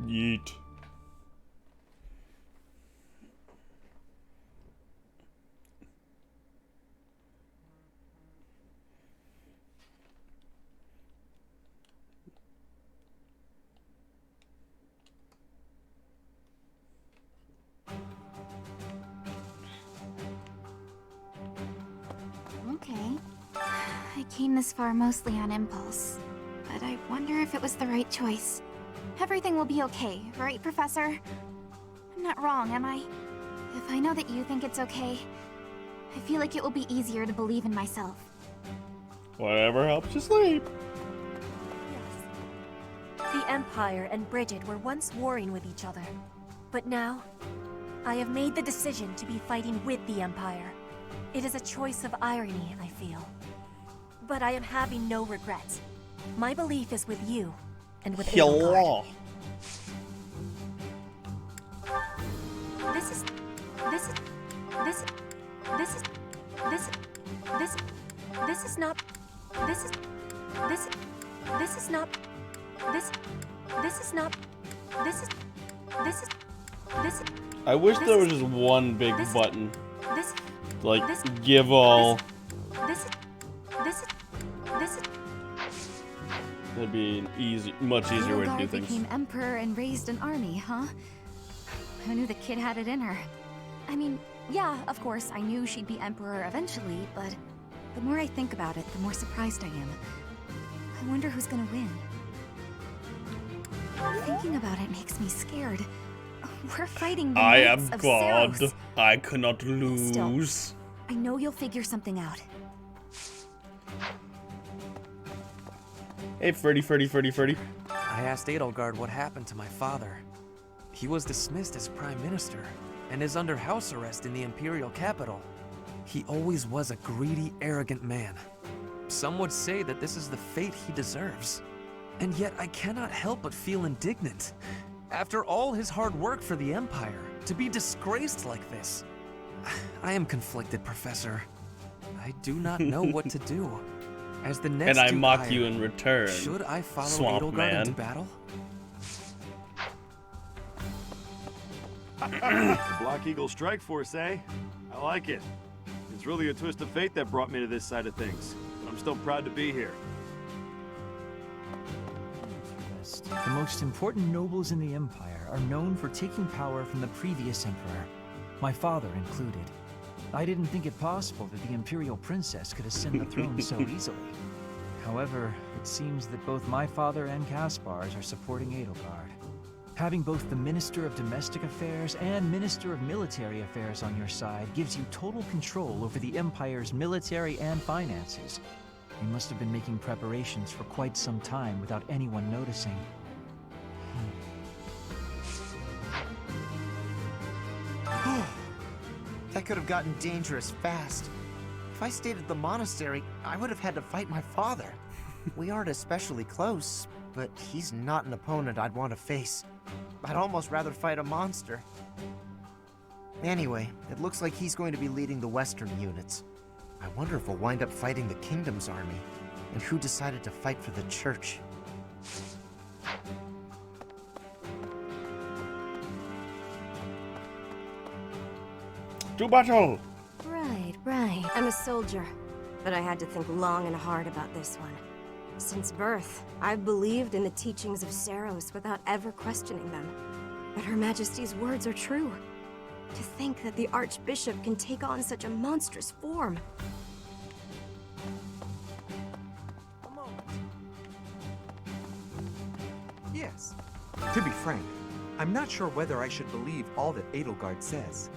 Yeet. Okay. I came this far mostly on impulse, but I wonder if it was the right choice. Everything will be okay, right, Professor? I'm not wrong, am I? If I know that you think it's okay, I feel like it will be easier to believe in myself. Whatever helps you sleep. Yes. The Empire and Bridget were once warring with each other. But now, I have made the decision to be fighting with the Empire. It is a choice of irony, I feel. But I am having no regrets. My belief is with you, and with Edelgard. This is I wish there was just one big button. Like, give all. That'd be an much easier way to do Edelgard things. became emperor and raised an army, huh? Who knew the kid had it in her? I mean, yeah, of course, I knew she'd be emperor eventually, but the more I think about it, the more surprised I am. I wonder who's gonna win. Thinking about it makes me scared. We're fighting the I knights am of God. Seiros. I cannot lose. Still, I know you'll figure something out. Hey, Freddy. I asked Edelgard what happened to my father. He was dismissed as Prime Minister and is under house arrest in the Imperial capital. He always was a greedy, arrogant man. Some would say that this is the fate he deserves. And yet I cannot help but feel indignant. After all his hard work for the Empire, to be disgraced like this. I am conflicted, Professor. I do not know what to do. As the next And I mock Empire, you in return. should I follow Swamp Edelgard Man. into battle? The Black Eagle Strike Force, eh? I like it. It's really a twist of fate that brought me to this side of things. But I'm still proud to be here. The most important nobles in the Empire are known for taking power from the previous emperor, my father included. I didn't think it possible that the Imperial Princess could ascend the throne so easily. However, it seems that both my father and Caspar's are supporting Edelgard. Having both the Minister of Domestic Affairs and Minister of Military Affairs on your side gives you total control over the Empire's military and finances. You must have been making preparations for quite some time without anyone noticing. That could have gotten dangerous fast. If I stayed at the monastery, I would have had to fight my father. We aren't especially close, but he's not an opponent I'd want to face. I'd almost rather fight a monster. Anyway, it looks like he's going to be leading the Western units. I wonder if we'll wind up fighting the Kingdom's army, and who decided to fight for the Church. To battle! Right. I'm a soldier, but I had to think long and hard about this one. Since birth, I've believed in the teachings of Seiros without ever questioning them. But Her Majesty's words are true. To think that the Archbishop can take on such a monstrous form. A moment. Yes. To be frank, I'm not sure whether I should believe all that Edelgard says.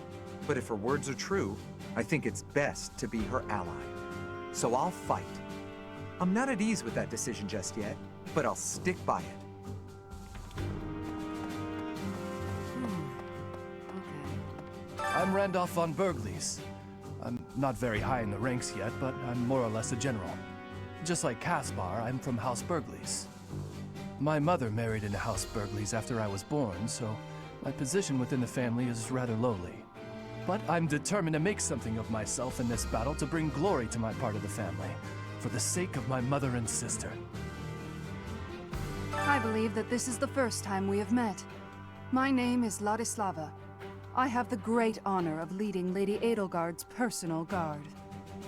But if her words are true, I think it's best to be her ally. So I'll fight. I'm not at ease with that decision just yet, but I'll stick by it. I'm Randolph von Berglies. I'm not very high in the ranks yet, but I'm more or less a general. Just like Caspar, I'm from House Berglies. My mother married into House Berglies after I was born, so my position within the family is rather lowly. But I'm determined to make something of myself in this battle to bring glory to my part of the family, for the sake of my mother and sister. I believe that this is the first time we have met. My name is Ladislava. I have the great honor of leading Lady Edelgard's personal guard.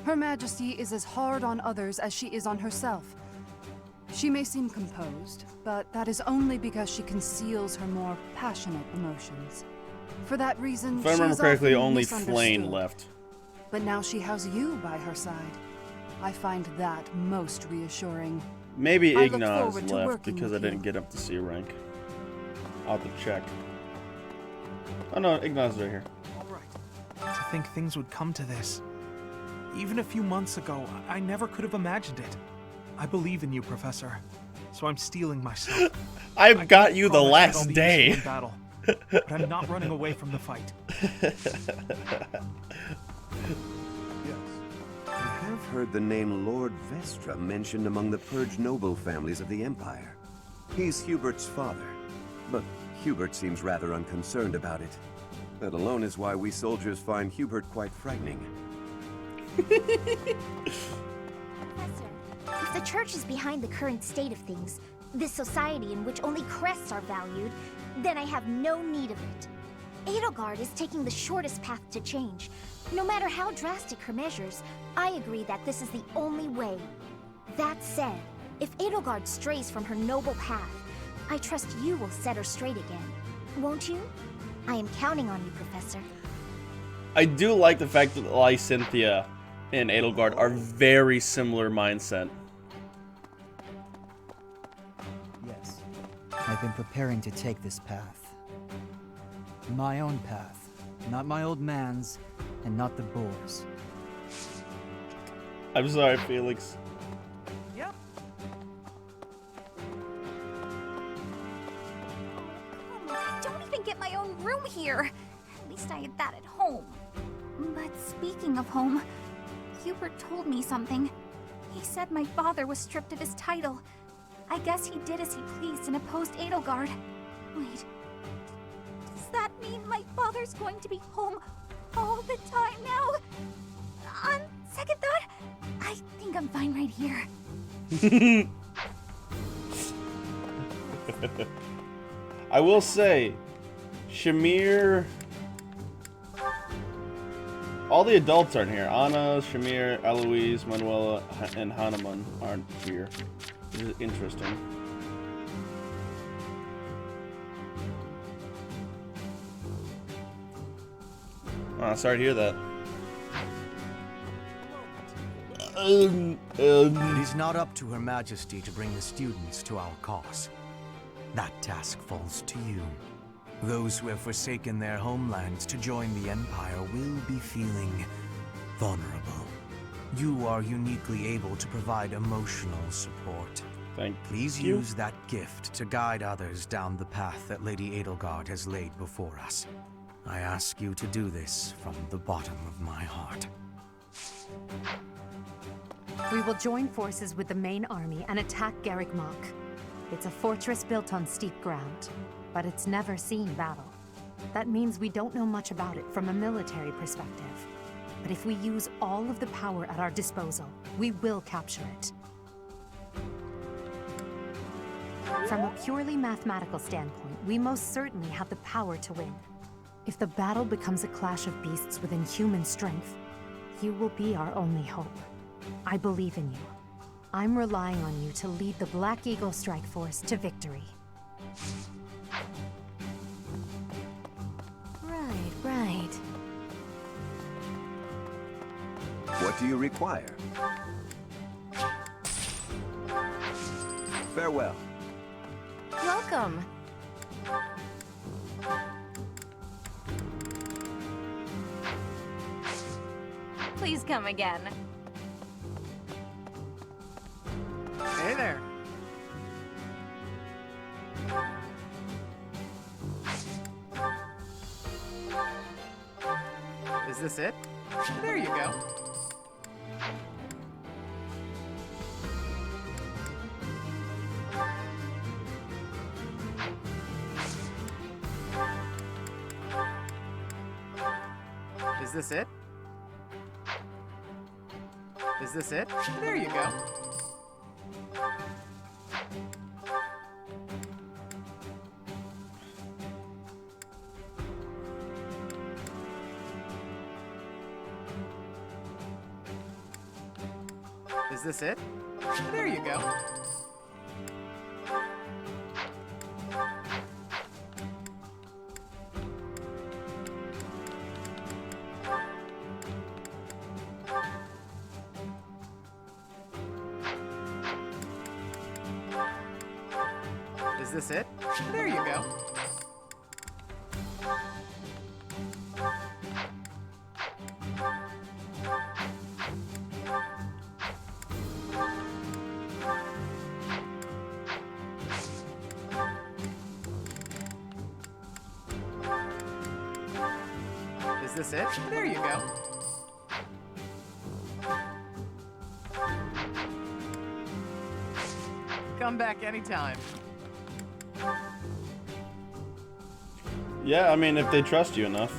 Her Majesty is as hard on others as she is on herself. She may seem composed, but that is only because she conceals her more passionate emotions. For that reason, If I remember correctly, only misunderstood. Flane left. But now she has you by her side. I find that most reassuring. Maybe I look Ignaz forward to left working because I with didn't you. get up to C rank. I'll have to check. Oh no, Ignaz is right here. All right. To think things would come to this. Even a few months ago, I never could have imagined it. I believe in you, Professor. So I'm steeling myself. I've got you the promise that I'll last be day. useful in battle, but I'm not running away from the fight. I have heard the name Lord Vestra mentioned among the purged noble families of the Empire. He's Hubert's father, but Hubert seems rather unconcerned about it. That alone is why we soldiers find Hubert quite frightening. Professor, if the Church is behind the current state of things, this society in which only crests are valued, then I have no need of it. Edelgard is taking the shortest path to change. No matter how drastic her measures, I agree that this is the only way. That said, if Edelgard strays from her noble path, I trust you will set her straight again. Won't you? I am counting on you, Professor. I do like the fact that Lysynthia and Edelgard are very similar mindset. Yes. I've been preparing to take this path. My own path. Not my old man's, and not the boar's. I'm sorry, Felix. Yep. I don't even get my own room here. At least I had that at home. But speaking of home, Hubert told me something. He said my father was stripped of his title. I guess he did as he pleased and opposed Edelgard. Wait, does that mean my father's going to be home all the time now? On second thought, I think I'm fine right here. I will say, Shamir... All the adults aren't here. Anna, Shamir, Eloise, Manuela, and Hanuman aren't here. Which is interesting. Sorry to hear that. It is not up to Her Majesty to bring the students to our cause. That task falls to you. Those who have forsaken their homelands to join the Empire will be feeling vulnerable. You are uniquely able to provide emotional support. Please use that gift to guide others down the path that Lady Edelgard has laid before us. I ask you to do this from the bottom of my heart. We will join forces with the main army and attack Garrick Mach. It's a fortress built on steep ground, but it's never seen battle. That means we don't know much about it from a military perspective. But if we use all of the power at our disposal, we will capture it. From a purely mathematical standpoint, we most certainly have the power to win. If the battle becomes a clash of beasts within human strength, you will be our only hope. I believe in you. I'm relying on you to lead the Black Eagle Strike Force to victory. Right. What do you require? Farewell. Welcome. Please come again. Hey there. Is this it? There you go. Is this it? Is this it? There you go. Is this it? There you go. Is this it? There you go. Is this it? There you go. Come back anytime. Yeah, I mean, if they trust you enough.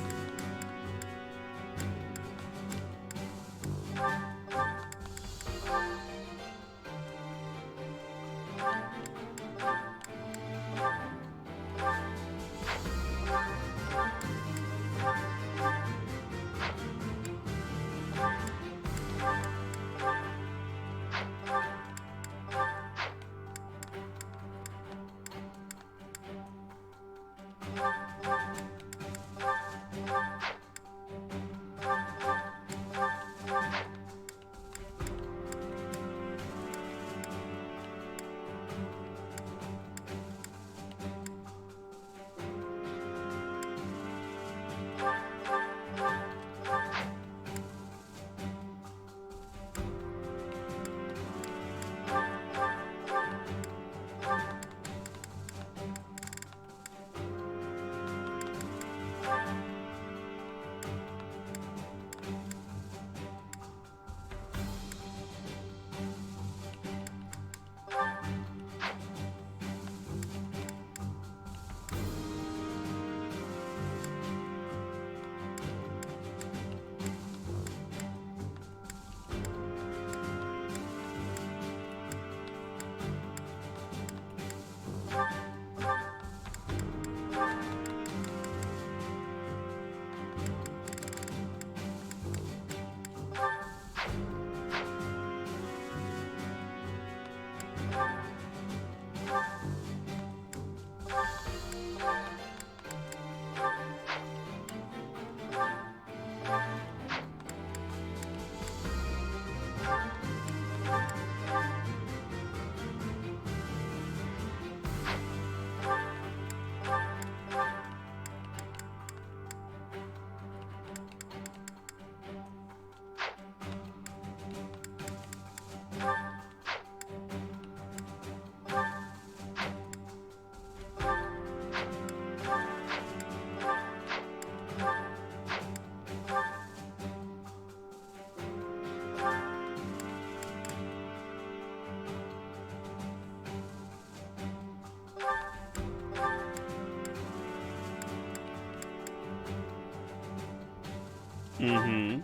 Mm-hmm.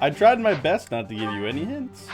I tried my best not to give you any hints.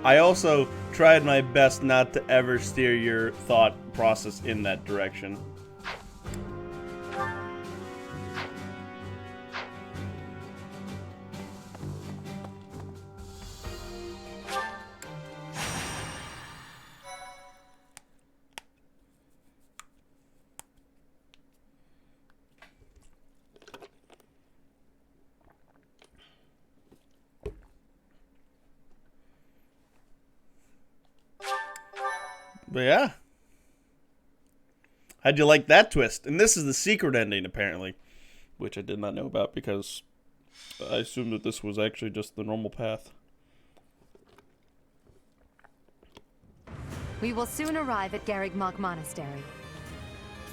I also tried my best not to ever steer your thought process in that direction. But yeah. How'd you like that twist? And this is the secret ending, apparently. Which I did not know about because I assumed that this was actually just the normal path. We will soon arrive at Garrigmog Monastery.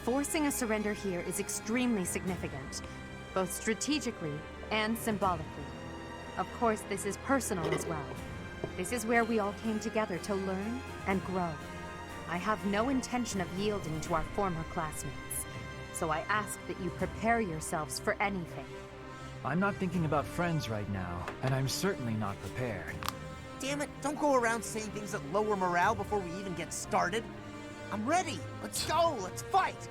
Forcing a surrender here is extremely significant, both strategically and symbolically. Of course, this is personal as well. This is where we all came together to learn and grow. I have no intention of yielding to our former classmates, so I ask that you prepare yourselves for anything. I'm not thinking about friends right now, and I'm certainly not prepared. Damn it, don't go around saying things that lower morale before we even get started. I'm ready. Let's go. Let's fight.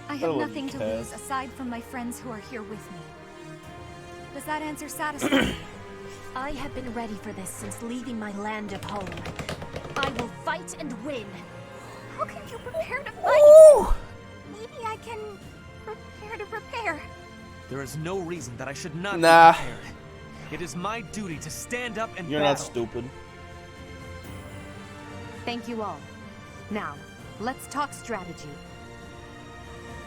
I have nothing to lose aside from my friends who are here with me. Does that answer satisfy you? I have been ready for this since leaving my land of home. I will fight and win. How can you prepare to fight? Maybe I can prepare to prepare. There is no reason that I should not Nah. be prepared. It is my duty to stand up and You're battle. not stupid. Thank you all. Now, let's talk strategy.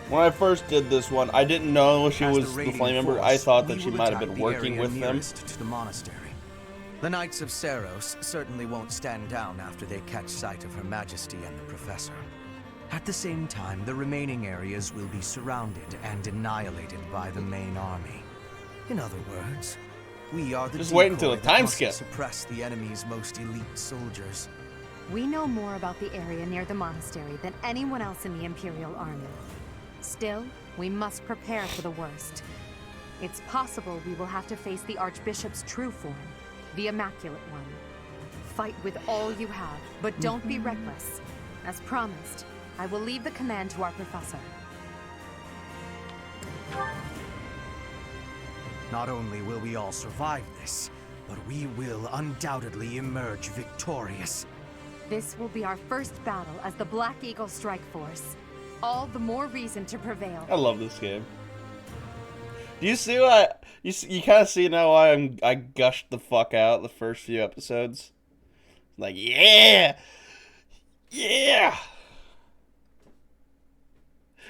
When I first did this one, I didn't know she As was the raiding flame member. force, I thought that we she will might have attack been the working area with them. nearest to the monastery. The Knights of Saros certainly won't stand down after they catch sight of Her Majesty and the Professor. At the same time, the remaining areas will be surrounded and annihilated by the main army. In other words, we are the Just wait until decoy the that time must skip. suppress the enemy's most elite soldiers. We know more about the area near the monastery than anyone else in the Imperial Army. Still, we must prepare for the worst. It's possible we will have to face the Archbishop's true form, the Immaculate One. Fight with all you have, but don't be reckless. As promised, I will leave the command to our professor. Not only will we all survive this, but we will undoubtedly emerge victorious. This will be our first battle as the Black Eagle Strike Force. All the more reason to prevail. I love this game. Do you see what you kind of see now why I gushed the fuck out the first few episodes? Like, yeah, yeah,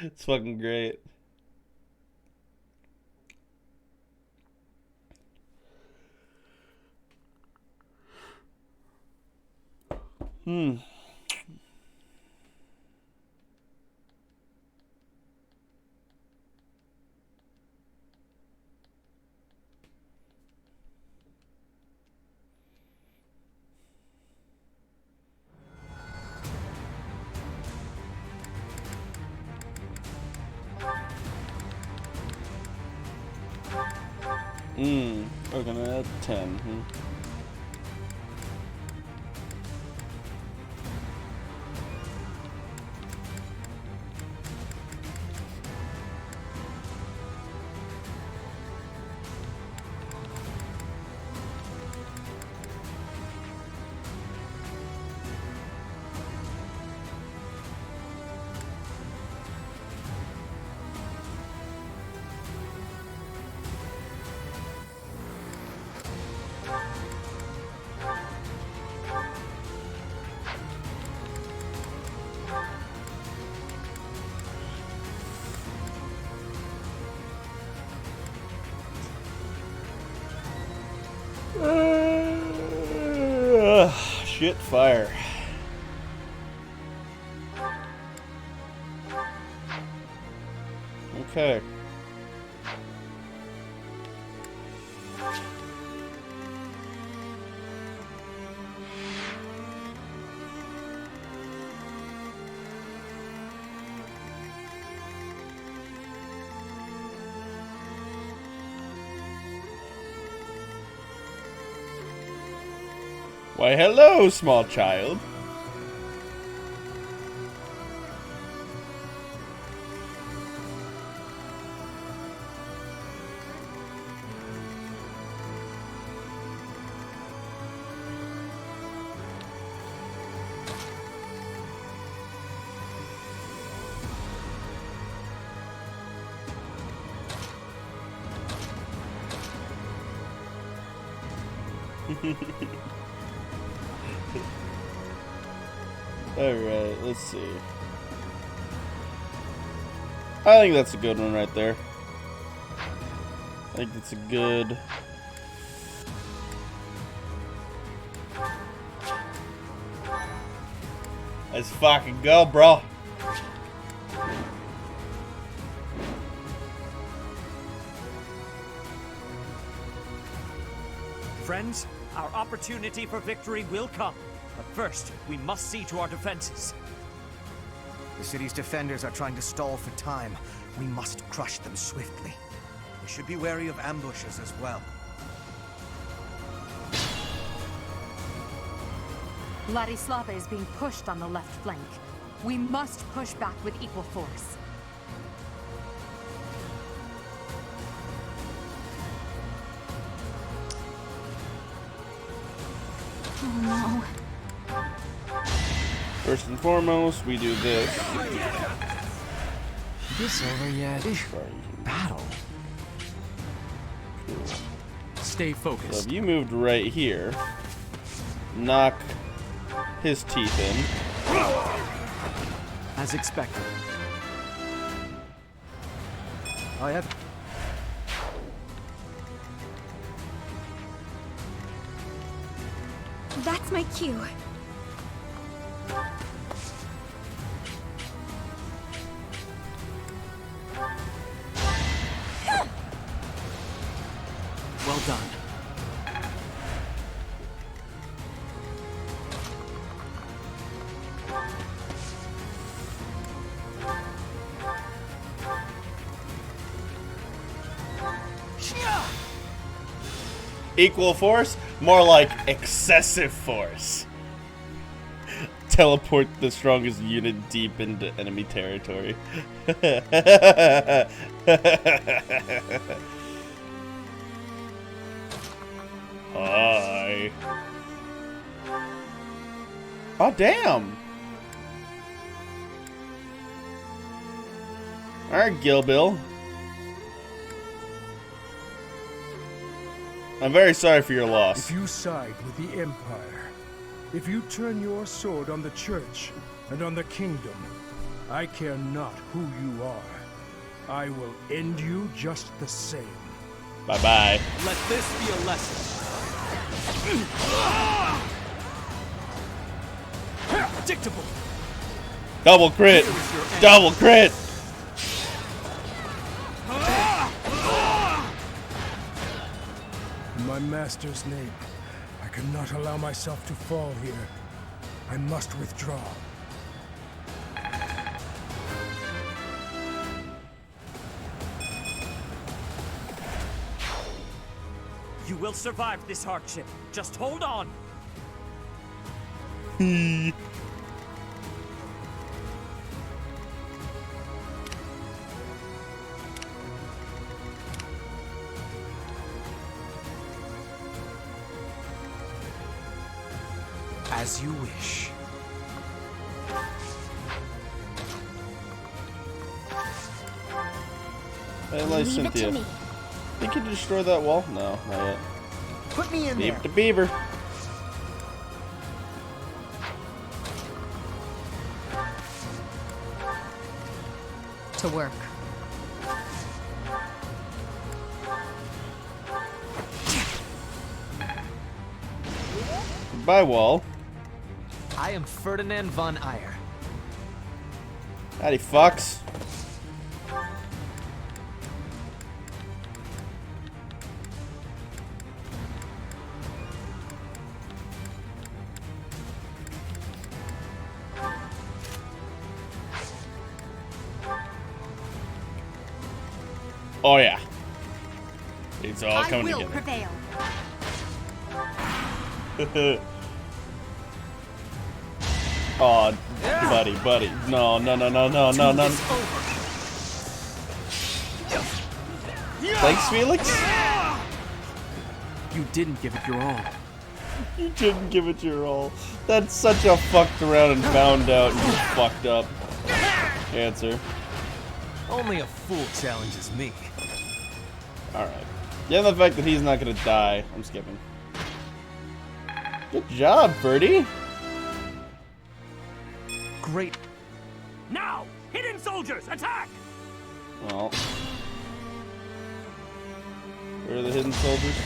it's fucking great. We're gonna add 10. Shit fire. Okay. Why, hello, small child. Alright, let's see. I think that's a good one right there. I think that's a good... Let's fucking go, bro. Friends, our opportunity for victory will come. But first, we must see to our defenses. The city's defenders are trying to stall for time. We must crush them swiftly. We should be wary of ambushes as well. Vladislava is being pushed on the left flank. We must push back with equal force. Oh no. First and foremost, we do this. This over yet? Battle. Stay focused. So if you moved right here, knock his teeth in. As expected. I have... That's my cue. Well done. Equal force? More like excessive force. Teleport the strongest unit deep into enemy territory. Hi. Oh, damn. Alright, Gilbill. I'm very sorry for your loss. If you side with the Empire, if you turn your sword on the Church and on the Kingdom, I care not who you are. I will end you just the same. Bye-bye. Let this be a lesson. Predictable. Double crit. Double crit. In my master's name, I cannot allow myself to fall here. I must withdraw. You will survive this hardship. Just hold on. As you wish. Hey, like Cynthia. Think you can destroy that wall? No, not yet. Put me in Beaver there. to beaver. To work. Goodbye, wall. I am Ferdinand von Eyre. Howdy, fucks. Oh yeah. It's all coming I will together. prevail. Oh, buddy. No. Thanks, Felix. You didn't give it your all. You didn't give it your all. That's such a fucked around and found out and you fucked up answer. Only a fool challenges me. Alright. Yeah, the fact that he's not gonna die, I'm skipping. Good job, Birdie. Great. Now! Hidden soldiers, attack! Well. Where are the hidden soldiers?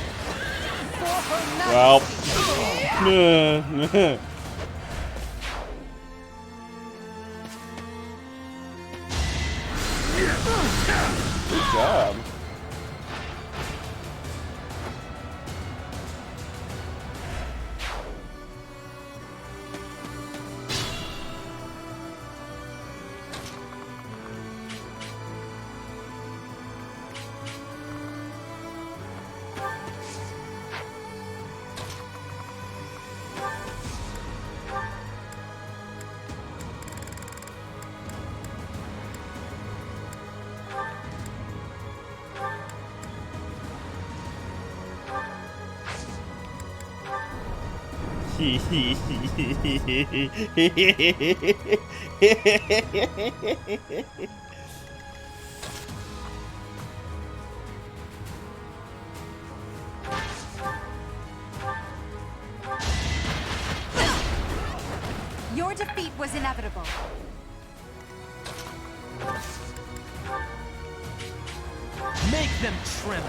Well. Good job. Your defeat was inevitable. Make them tremble.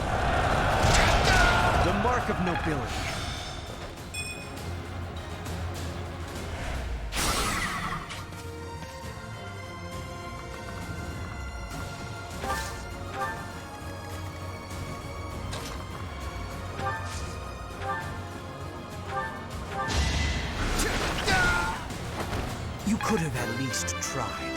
The mark of nobility. You could have at least tried.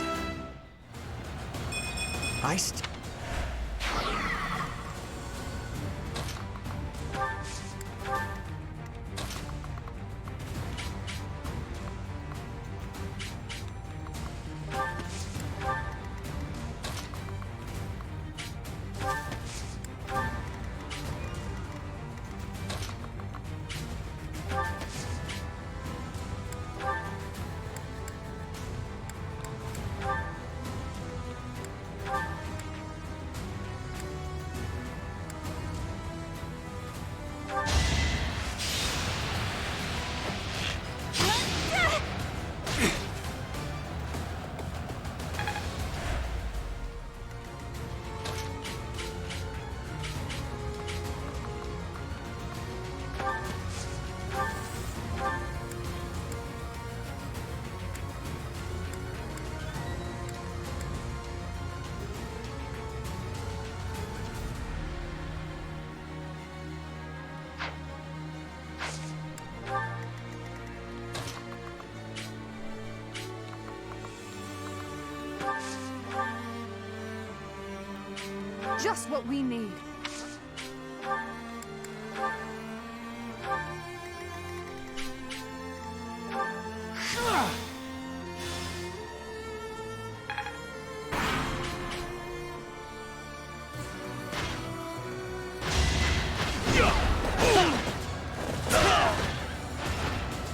Just what we need.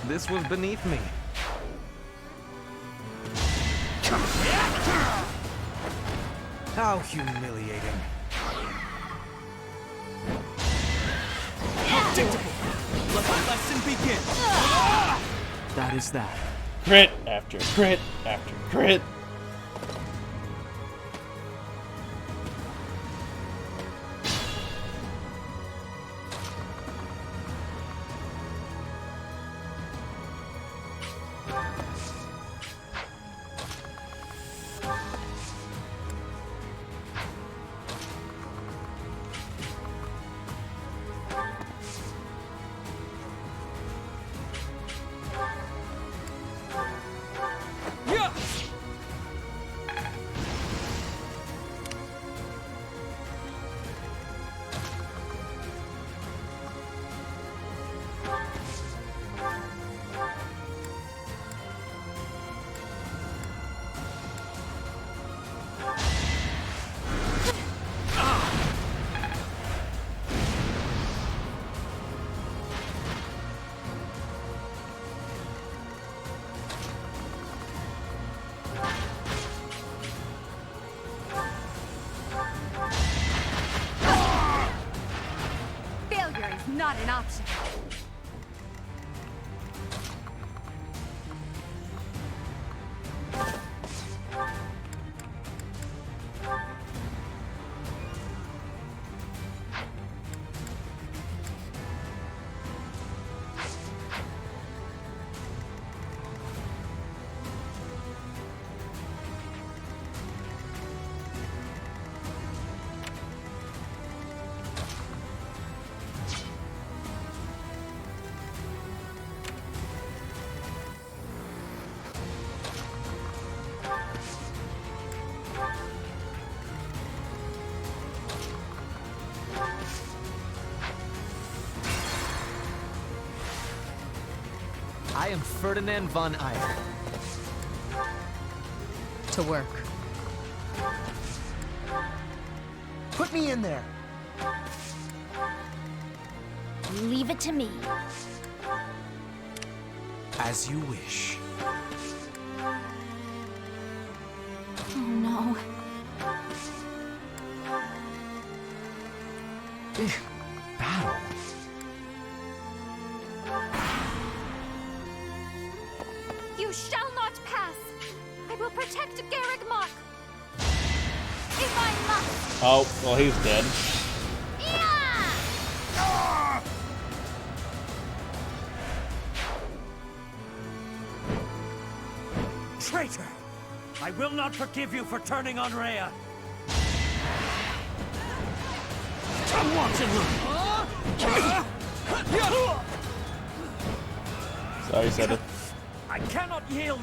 This was beneath me. How humiliating. Predictable. Let the lesson begin. That is that. Crit after crit after crit. not an option. I am Ferdinand von Eyre. To work. Put me in there. Leave it to me. As you wish. Oh no. Battle. You shall not pass! I will protect Garrick Mach! If I must! Oh, well, he's dead. Traitor! I will not forgive you for turning on RHEA. I'm watching her. Sorry, Seth. I cannot yield.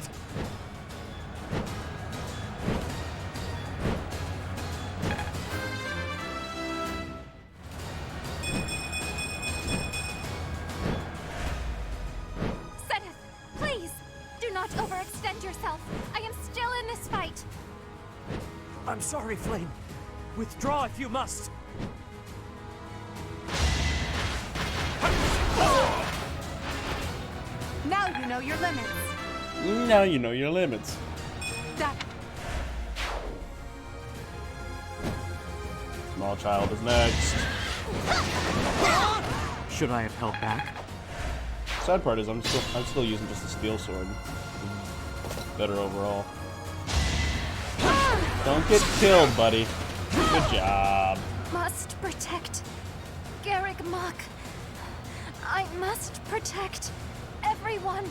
Zenith, please! Do not overextend yourself. I am still in this fight. I'm sorry, Flame. Withdraw if you must. Now you know your limits. Now you know your limits. That Small child is next. Should I have held back? Sad part is I'm still using just the steel sword. Better overall. Don't get killed, buddy. Good job. Must protect Garrick Mach. I must protect everyone.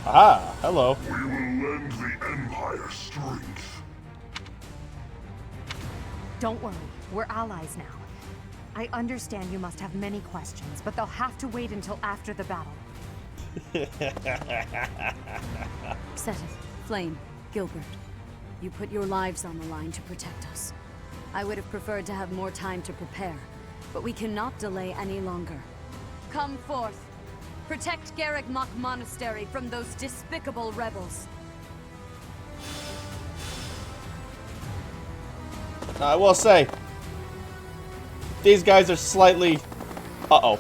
Aha, hello. We will lend the Empire strength. Don't worry, we're allies now. I understand you must have many questions, but they'll have to wait until after the battle. Seth, Flame, Gilbert, you put your lives on the line to protect us. I would have preferred to have more time to prepare, but we cannot delay any longer. Come forth. Protect Garrick Mach Monastery from those despicable rebels. I will say, these guys are slightly... Uh-oh.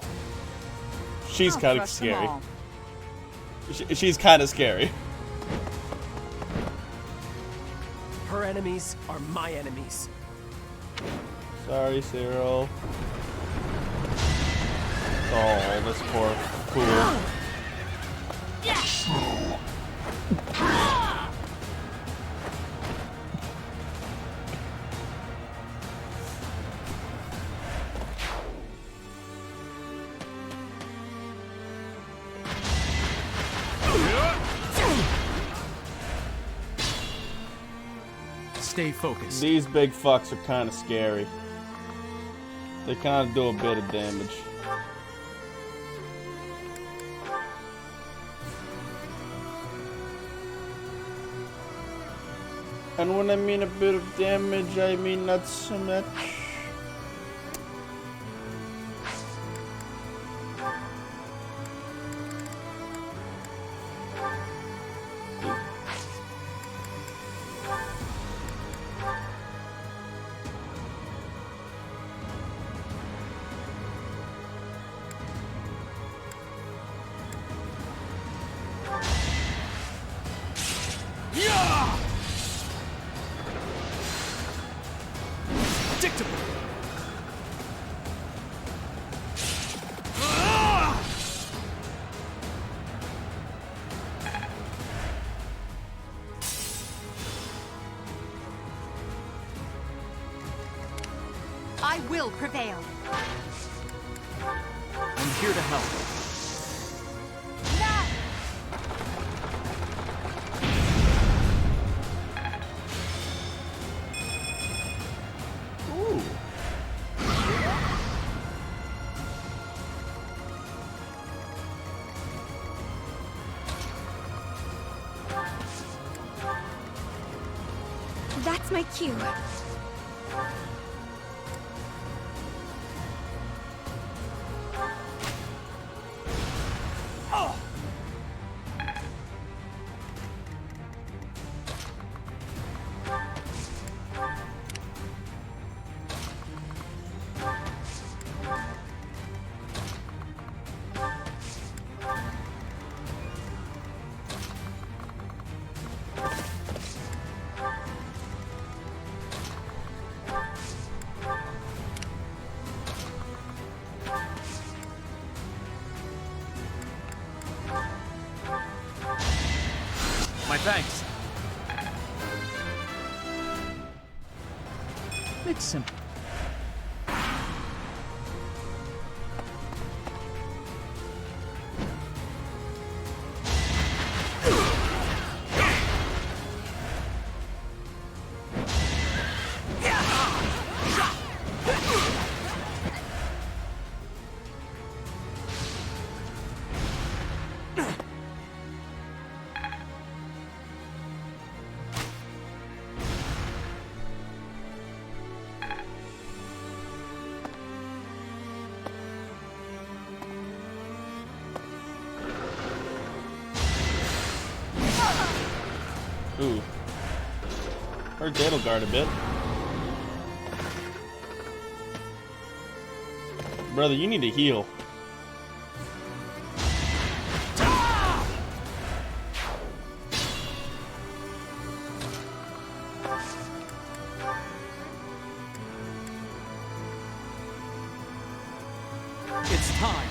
She's kind of scary. She's kind of scary. Her enemies are my enemies. Sorry, Cyril. Oh, this poor fool. Stay focused. These big fucks are kind of scary. They kind of do a bit of damage. And when I mean a bit of damage, I mean not so much. will prevail. I'm here to help. Ooh. That's my cue. My thanks. It's simple. Ooh. Hurt Edelgard a bit. Brother, you need to heal. It's time.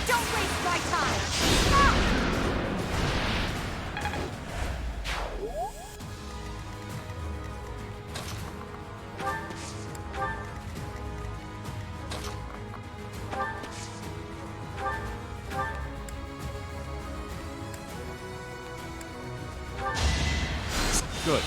Don't waste my time! Good.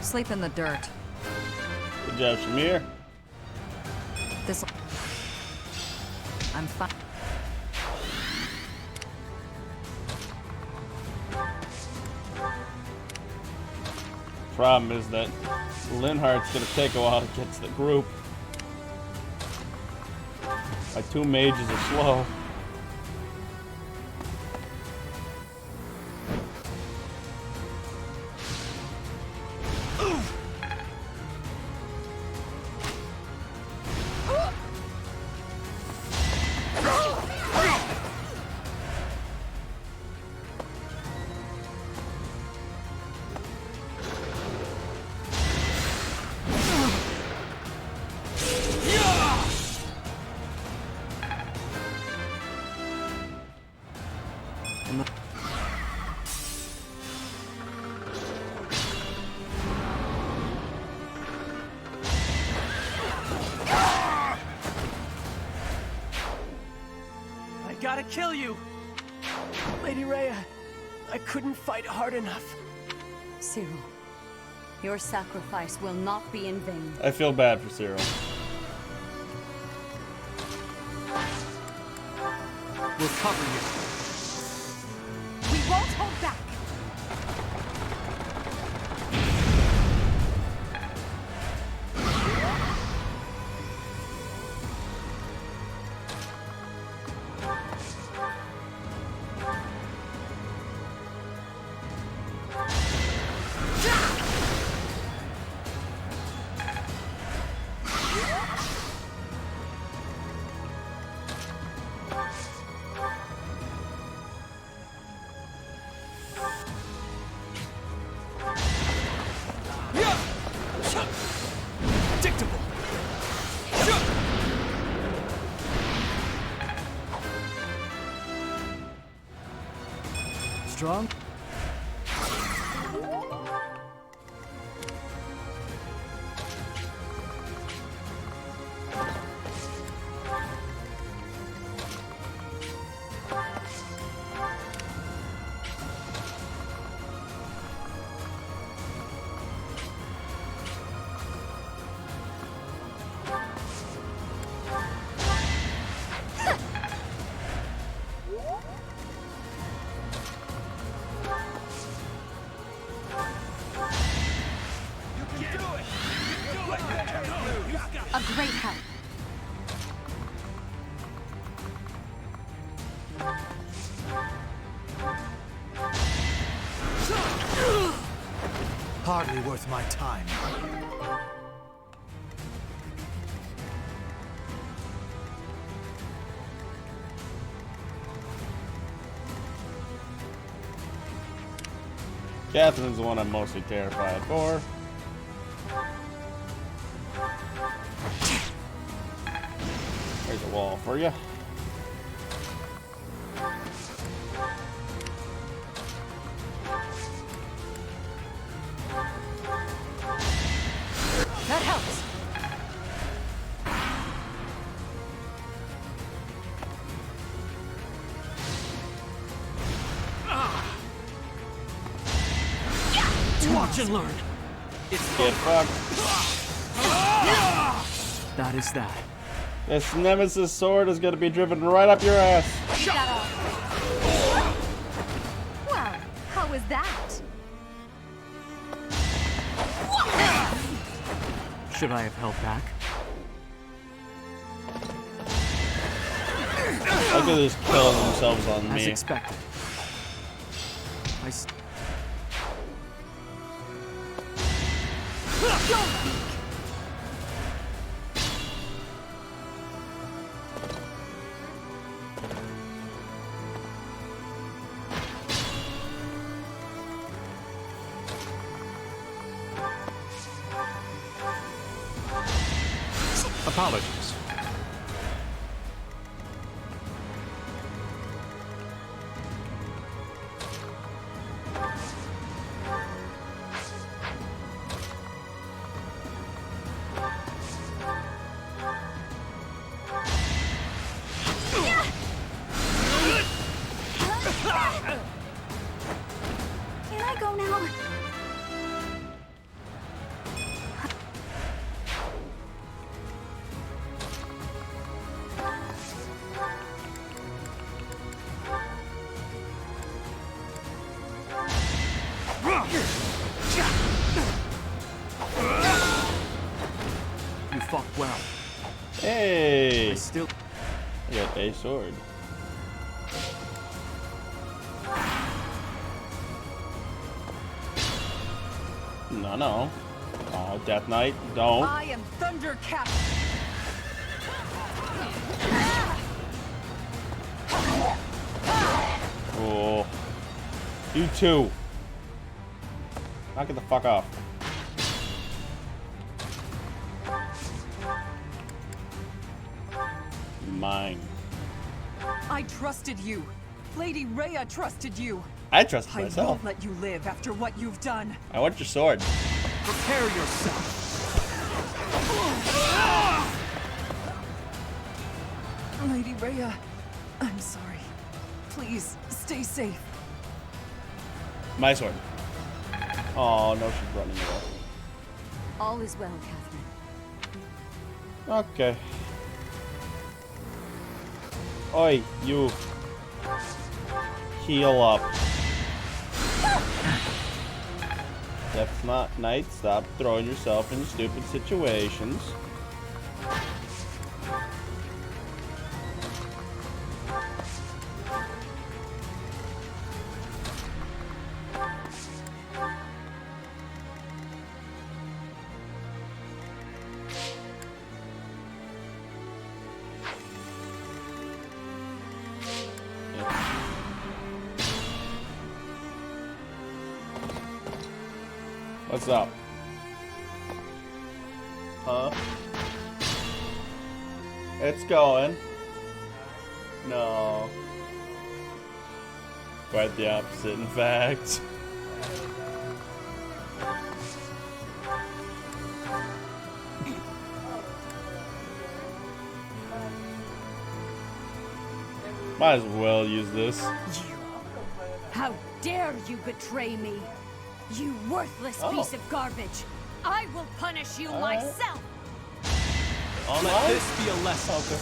Sleep in the dirt. Good job, Shamir. This. I'm fine. Problem is that Linhardt's gonna take a while to get to the group. My two mages are slow. Gotta kill you! Lady RHEA, I couldn't fight hard enough. Cyril, Your sacrifice will not be in vain. I feel bad for Cyril. We'll cover you. We won't hold back. Predictable. Strong? A great help. Hardly worth my time. Catherine's the one I'm mostly terrified for. There's a wall for you. That helps. Watch and learn. It's Get fucked. That is that. This Nemesis sword is gonna be driven right up your ass. Keep that off. Well, how was that? Should I have held back? Look at this killing themselves on As me. expected. Apologies. Can I go now? You fought well. Hey! I still... I got a sword. No. Oh, Death Knight, don't. I am Thundercat. Oh. You too. Knock it the fuck off. Mine. I trusted you. Lady RHEA trusted you. I trust I myself. won't let you live after what you've done. I want your sword. Prepare yourself. Lady RHEA, I'm sorry. Please, stay safe. My sword. Oh no, she's running away. All is well, Catherine. Okay. Oi, you. Heal up. That's not nice. Stop throwing yourself in stupid situations. What's up? Huh? It's going. No. Quite the opposite, in fact. Might as well use this. How dare you betray me? You worthless piece of garbage! I will punish you myself! Let this be a lesson. Okay.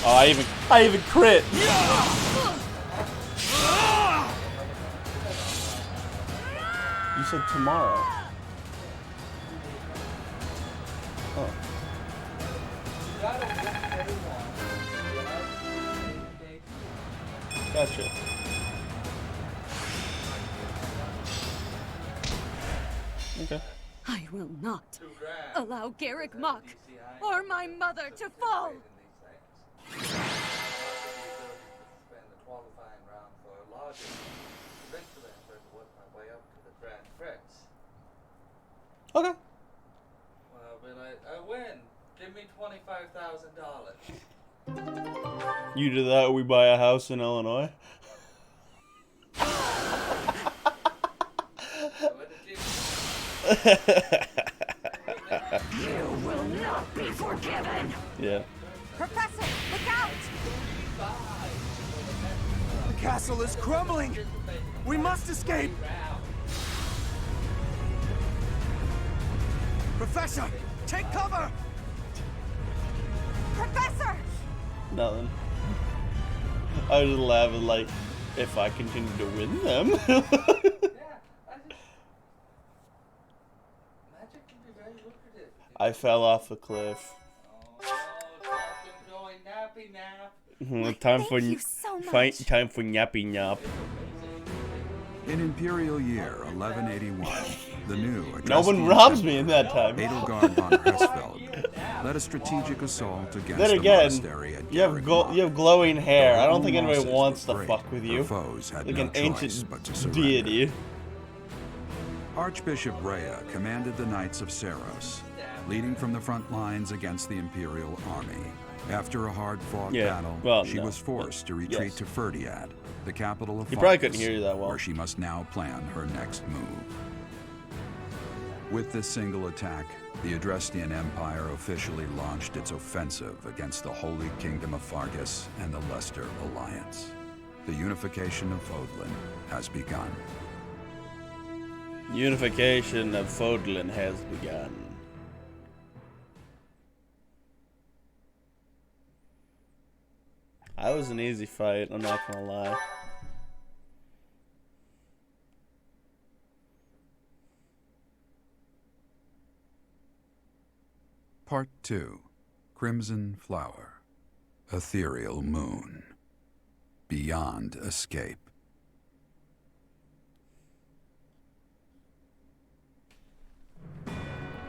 Oh, I even crit. You said tomorrow. Oh. Gotcha. Okay. I will not allow Garrick Mach or my mother to fall! Okay. Well, then I win. Give me $25,000. You do that, we buy a house in Illinois. You will not be forgiven! Yeah. Professor, look out! The castle is crumbling! We must escape! Professor, take cover! Professor! Nothing. I was just laughing like, if I continue to win them. I fell off a cliff. Time for time for nappy nap. In Imperial year 1181, the new no one robs me in that time. Edelgard von Hresfeld led a strategic assault against then the again, monastery at you have glowing hair. I don't think anybody wants to fuck with you. Like an ancient deity. Archbishop RHEA commanded the Knights of Seros, leading from the front lines against the Imperial army. After a hard-fought battle, she was forced to retreat to Ferdiad, the capital of He probably Fargus, couldn't hear you that well. where she must now plan her next move. With this single attack, the Adrestian Empire officially launched its offensive against the Holy Kingdom of Fargus and the Leicester Alliance. The unification of Fodlan has begun. Unification of Fodlan has begun. That was an easy fight, I'm not gonna lie. Part 2. Crimson Flower. Ethereal Moon. Beyond Escape.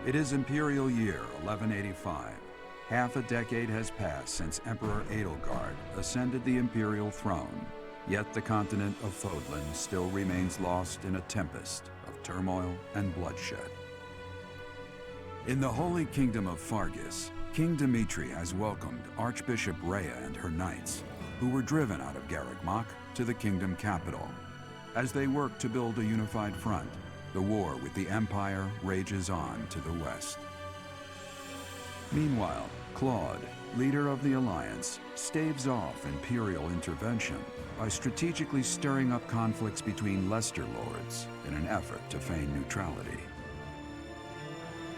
It is Imperial year 1185. Half a decade has passed since Emperor Edelgard ascended the Imperial throne, yet the continent of Fodlan still remains lost in a tempest of turmoil and bloodshed. In the Holy Kingdom of Fargus, King Dimitri has welcomed Archbishop RHEA and her knights, who were driven out of Garrick Mach to the kingdom capital. As they work to build a unified front, the war with the Empire rages on to the west. Meanwhile, Claude, leader of the Alliance, staves off Imperial intervention by strategically stirring up conflicts between Leicester lords in an effort to feign neutrality.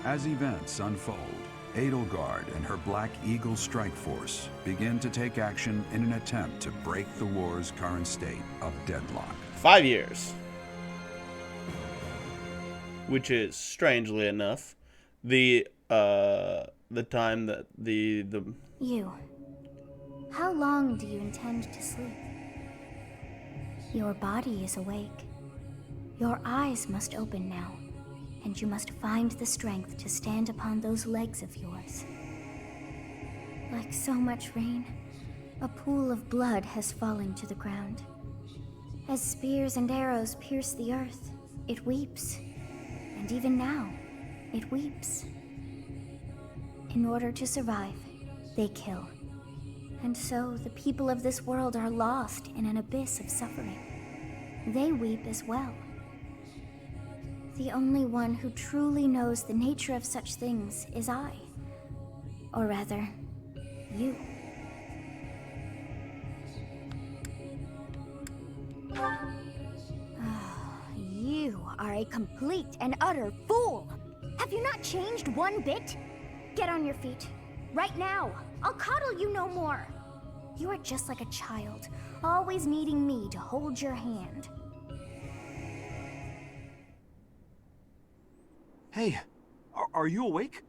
As events unfold, Edelgard and her Black Eagle strike force begin to take action in an attempt to break the war's current state of deadlock. 5 years. Which is, strangely enough, the time that the You. How long do you intend to sleep? Your body is awake. Your eyes must open now, and you must find the strength to stand upon those legs of yours. Like so much rain, a pool of blood has fallen to the ground. As spears and arrows pierce the earth, it weeps. And even now, it weeps. In order to survive, they kill. And so the people of this world are lost in an abyss of suffering. They weep as well. The only one who truly knows the nature of such things is I. Or rather, you. You are a complete and utter fool! Have you not changed one bit? Get on your feet. Right now! I'll coddle you no more! You are just like a child, always needing me to hold your hand. Hey, are you awake?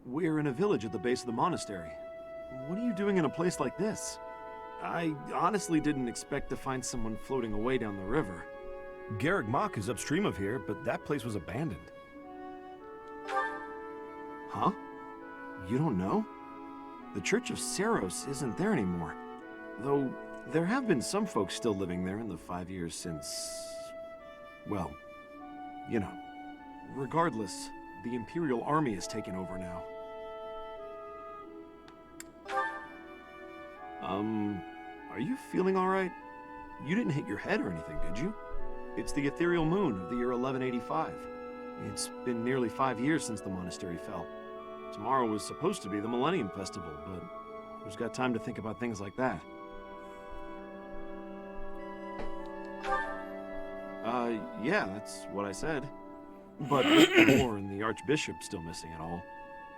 We're in a village at the base of the monastery. What are you doing in a place like this? I honestly didn't expect to find someone floating away down the river. Garrick Mach is upstream of here, but that place was abandoned. Huh? You don't know? The Church of Saros isn't there anymore. Though, there have been some folks still living there in the 5 years since... well, you know. Regardless, the Imperial Army has taken over now. Are you feeling alright? You didn't hit your head or anything, did you? It's the ethereal moon of the year 1185. It's been nearly 5 years since the monastery fell. Tomorrow was supposed to be the Millennium Festival, but who's got time to think about things like that? Yeah, that's what I said. But with the war and the Archbishop still missing it all,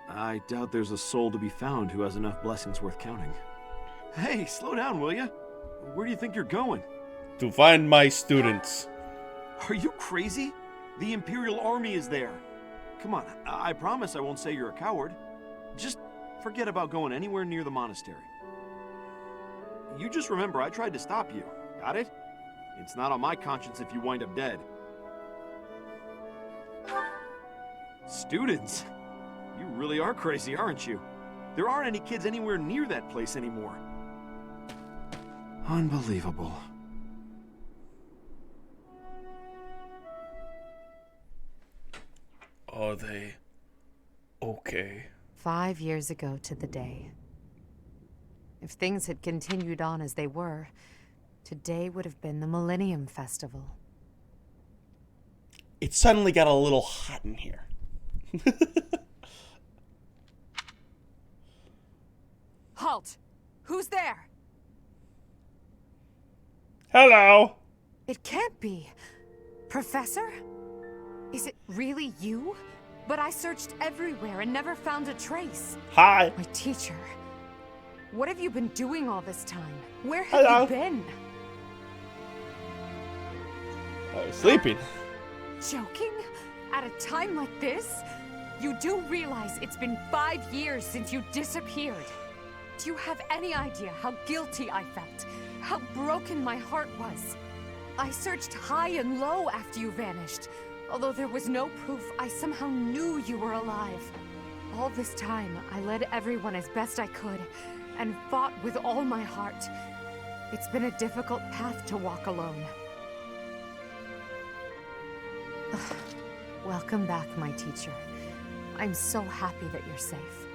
I doubt there's a soul to be found who has enough blessings worth counting. Hey, slow down, will ya? Where do you think you're going? To find my students. Are you crazy? The Imperial Army is there. Come on, I promise I won't say you're a coward. Just forget about going anywhere near the monastery. You just remember I tried to stop you. Got it? It's not on my conscience if you wind up dead. Students? You really are crazy, aren't you? There aren't any kids anywhere near that place anymore. Unbelievable. Are they okay? 5 years ago to the day. If things had continued on as they were, today would have been the Millennium Festival. It suddenly got a little hot in here. Halt! Who's there? Hello! It can't be. Professor? Is it really you? But I searched everywhere and never found a trace. Hi! My teacher. What have you been doing all this time? Where have Hello. you been? I was sleeping. Joking? At a time like this? You do realize it's been 5 years since you disappeared. Do you have any idea how guilty I felt? How broken my heart was? I searched high and low after you vanished. Although there was no proof, I somehow knew you were alive. All this time, I led everyone as best I could, and fought with all my heart. It's been a difficult path to walk alone. Welcome back, my teacher. I'm so happy that you're safe.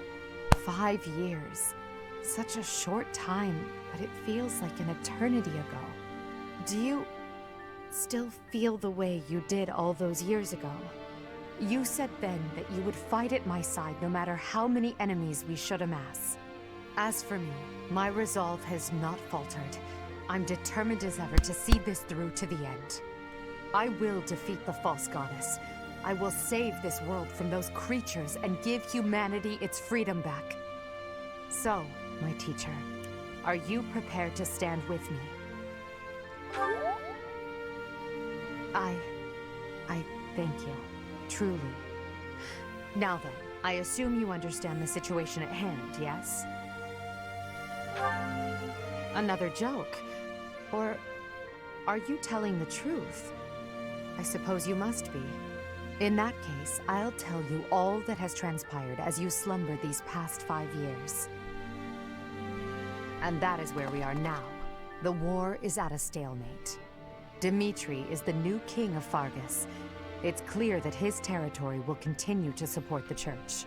5 years. Such a short time, but it feels like an eternity ago. Do you still feel the way you did all those years ago? You said then that you would fight at my side no matter how many enemies we should amass. As for me, my resolve has not faltered. I'm determined as ever to see this through to the end. I will defeat the false goddess. I will save this world from those creatures and give humanity its freedom back. So, my teacher, are you prepared to stand with me? I thank you. Truly. Now then, I assume you understand the situation at hand, yes? Another joke? Or are you telling the truth? I suppose you must be. In that case, I'll tell you all that has transpired as you slumbered these past 5 years. And that is where we are now. The war is at a stalemate. Dimitri is the new king of Fargus. It's clear that his territory will continue to support the church.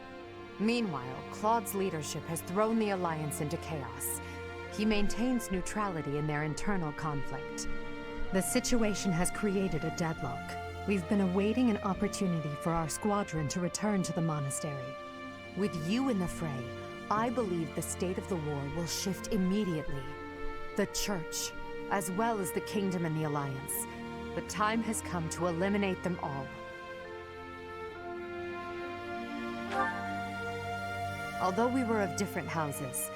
Meanwhile, Claude's leadership has thrown the Alliance into chaos. He maintains neutrality in their internal conflict. The situation has created a deadlock. We've been awaiting an opportunity for our squadron to return to the monastery. With you in the fray, I believe the state of the war will shift immediately. The church, as well as the kingdom and the Alliance. The time has come to eliminate them all. Although we were of different houses,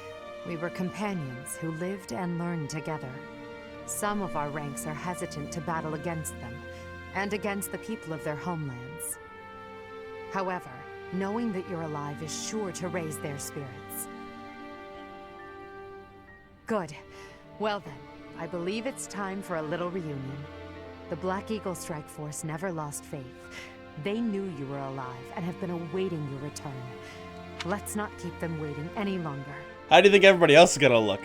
we were companions who lived and learned together. Some of our ranks are hesitant to battle against them, and against the people of their homelands. However, knowing that you're alive is sure to raise their spirits. Good. Well then, I believe it's time for a little reunion. The Black Eagle Strike Force never lost faith. They knew you were alive and have been awaiting your return. Let's not keep them waiting any longer. How do you think everybody else is gonna look?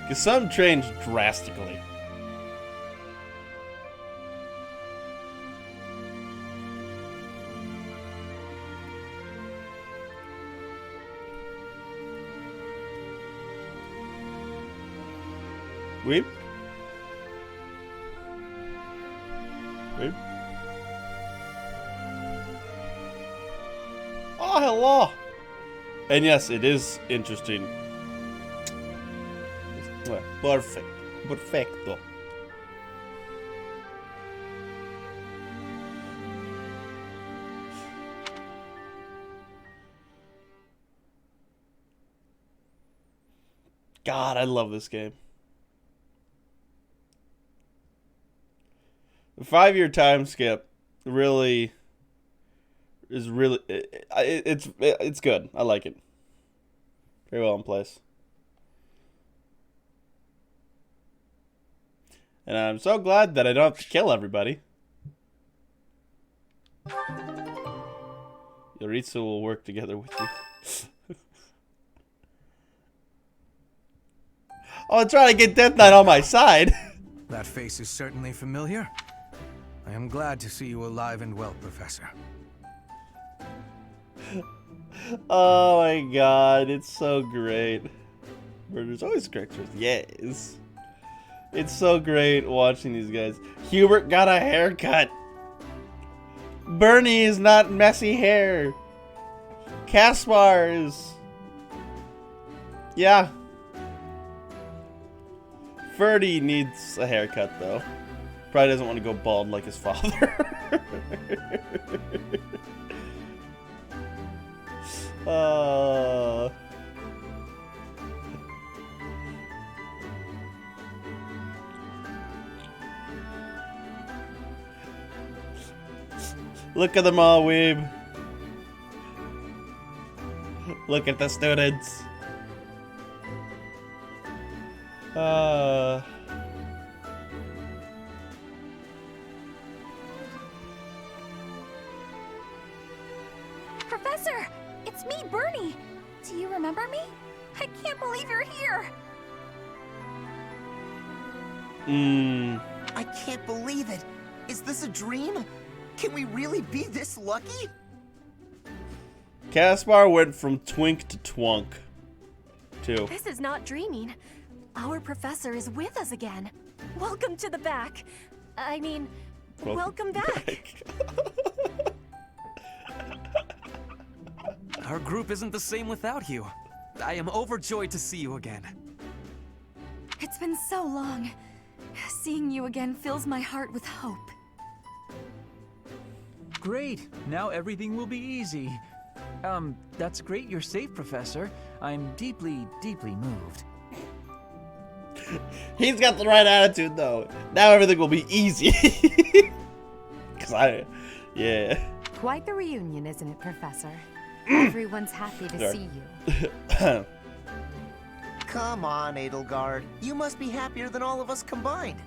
Because some changed drastically. Weep? Weep? Oh, hello! And yes, it is interesting. Perfect. Perfecto. God, I love this game. The 5-year time skip really is really it's good. I like it. Very well in place. And I'm so glad that I don't have to kill everybody. Yoritsu will work together with you. Oh, I'm trying to get Death Knight on my side. That face is certainly familiar. I am glad to see you alive and well, Professor. Oh my god, it's so great. There's always characters. Yes. It's so great watching these guys. Hubert got a haircut. Bernie is not messy hair. Caspar is... Yeah. Ferdy needs a haircut though. Probably doesn't want to go bald like his father. Look at them all, weeb. Look at the students. Professor! It's me, Bernie! Do you remember me? I can't believe you're here! I can't believe it! Is this a dream? Can we really be this lucky? Caspar went from twink to twunk. Too. This is not dreaming. Our professor is with us again. Welcome to the back. I mean, welcome back. Our group isn't the same without you. I am overjoyed to see you again. It's been so long. Seeing you again fills my heart with hope. Great. Now everything will be easy. That's great you're safe, Professor. I'm deeply, deeply moved. He's got the right attitude, though. Now everything will be easy. Yeah. Quite the reunion, isn't it, Professor? Everyone's happy to see you. Come on, Edelgard. You must be happier than all of us combined.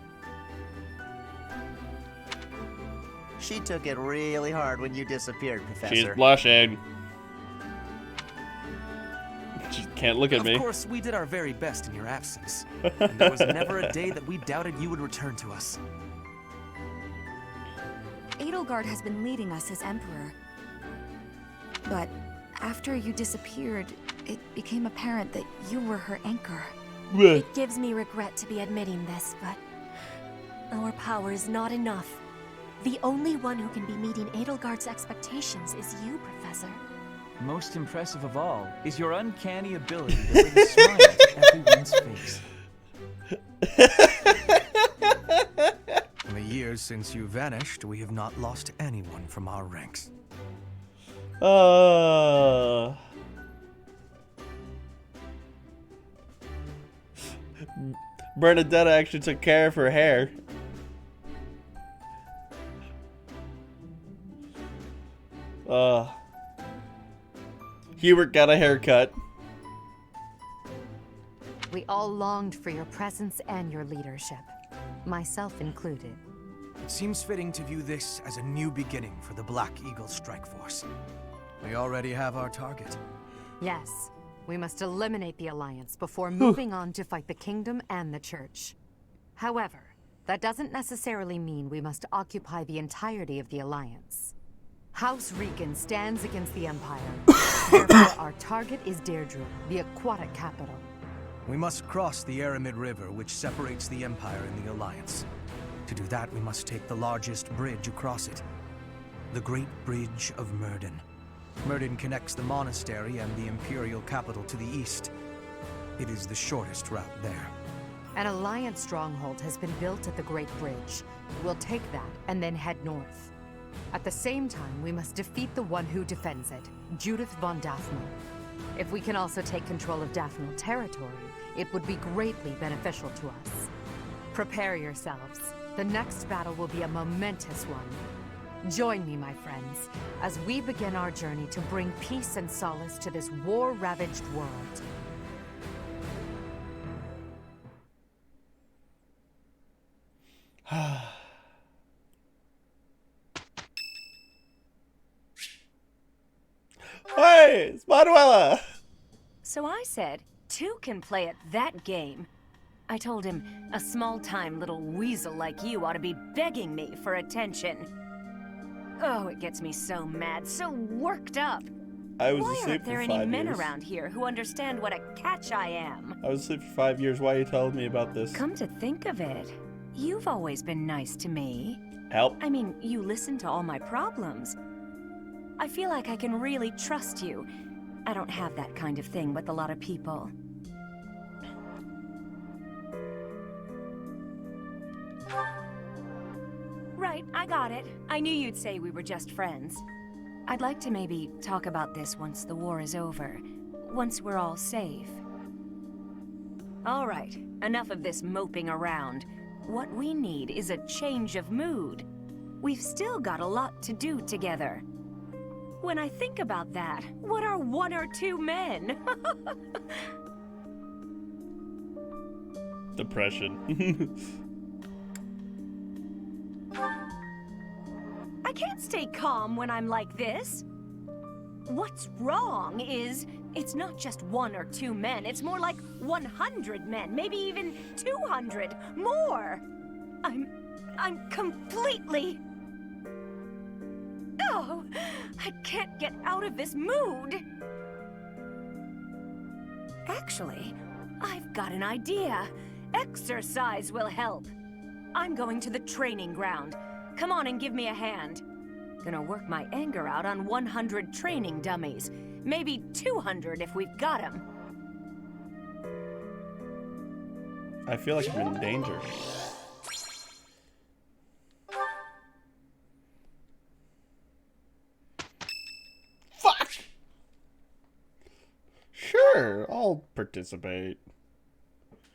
She took it really hard when you disappeared, Professor. She's blushing. She can't look at me. Of course, we did our very best in your absence. And there was never a day that we doubted you would return to us. Edelgard has been leading us as Emperor. But after you disappeared, it became apparent that you were her anchor. It gives me regret to be admitting this, but our power is not enough. The only one who can be meeting Edelgard's expectations is you, Professor. Most impressive of all is your uncanny ability to bring a smile to everyone's face. In the years since you vanished, we have not lost anyone from our ranks. Bernadetta actually took care of her hair. Hubert got a haircut. We all longed for your presence and your leadership, myself included. It seems fitting to view this as a new beginning for the Black Eagle Strike Force. We already have our target. Yes, we must eliminate the Alliance before moving on to fight the Kingdom and the Church. However, that doesn't necessarily mean we must occupy the entirety of the Alliance. House Regan stands against the Empire. Therefore, our target is Deirdre, the aquatic capital. We must cross the Aramid River, which separates the Empire and the Alliance. To do that, we must take the largest bridge across it. The Great Bridge of Myrden. Myrden connects the monastery and the Imperial capital to the east. It is the shortest route there. An Alliance stronghold has been built at the Great Bridge. We'll take that and then head north. At the same time, we must defeat the one who defends it, Judith von Daphne. If we can also take control of Daphne territory, it would be greatly beneficial to us. Prepare yourselves. The next battle will be a momentous one. Join me, my friends, as we begin our journey to bring peace and solace to this war-ravaged world. Hey, it's Manuela! So I said, two can play at that game. I told him, a small-time little weasel like you ought to be begging me for attention. Oh, it gets me so mad, so worked up. I was Why asleep aren't there for any 5 men years. around here who understand what a catch I am? I was asleep for 5 years. Why are you telling me about this? Come to think of it, you've always been nice to me. Help? I mean, you listen to all my problems. I feel like I can really trust you. I don't have that kind of thing with a lot of people. Right, I got it. I knew you'd say we were just friends. I'd like to maybe talk about this once the war is over. Once we're all safe. All right, enough of this moping around. What we need is a change of mood. We've still got a lot to do together. When I think about that, what are 1 or 2 men? Depression. I can't stay calm when I'm like this. What's wrong is, it's not just 1 or 2 men, it's more like 100 men, maybe even 200, more. I'm completely... Oh, I can't get out of this mood. Actually, I've got an idea. Exercise will help. I'm going to the training ground. Come on and give me a hand. Gonna work my anger out on 100 training dummies. Maybe 200 if we've got them. I feel like I'm in danger. Sure, I'll participate.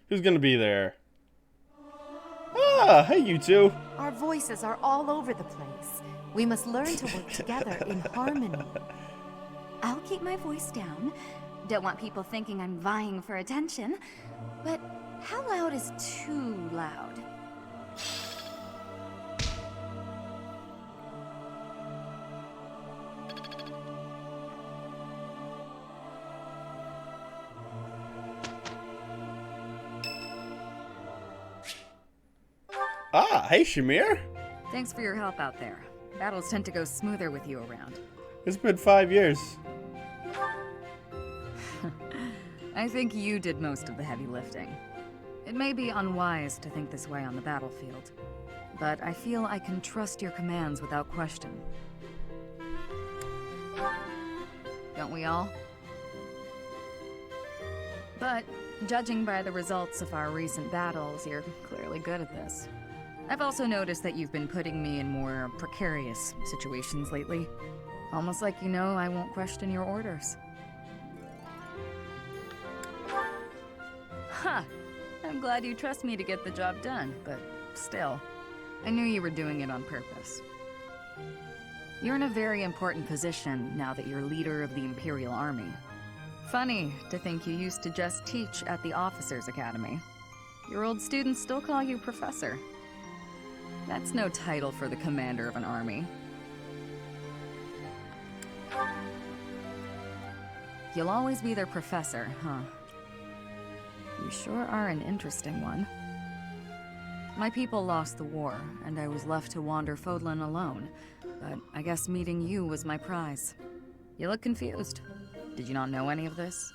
Who's gonna be there? Ah, hey you two. Our voices are all over the place. We must learn to work together in harmony. I'll keep my voice down. Don't want people thinking I'm vying for attention. But how loud is too loud? Ah, hey Shamir. Thanks for your help out there. Battles tend to go smoother with you around. It's been 5 years. I think you did most of the heavy lifting. It may be unwise to think this way on the battlefield, but I feel I can trust your commands without question. Don't we all? But, judging by the results of our recent battles, you're clearly good at this. I've also noticed that you've been putting me in more precarious situations lately. Almost like you know I won't question your orders. Huh. I'm glad you trust me to get the job done, but still, I knew you were doing it on purpose. You're in a very important position now that you're leader of the Imperial Army. Funny to think you used to just teach at the Officers' Academy. Your old students still call you Professor. That's no title for the commander of an army. You'll always be their professor, huh? You sure are an interesting one. My people lost the war, and I was left to wander Fodlan alone, but I guess meeting you was my prize. You look confused. Did you not know any of this?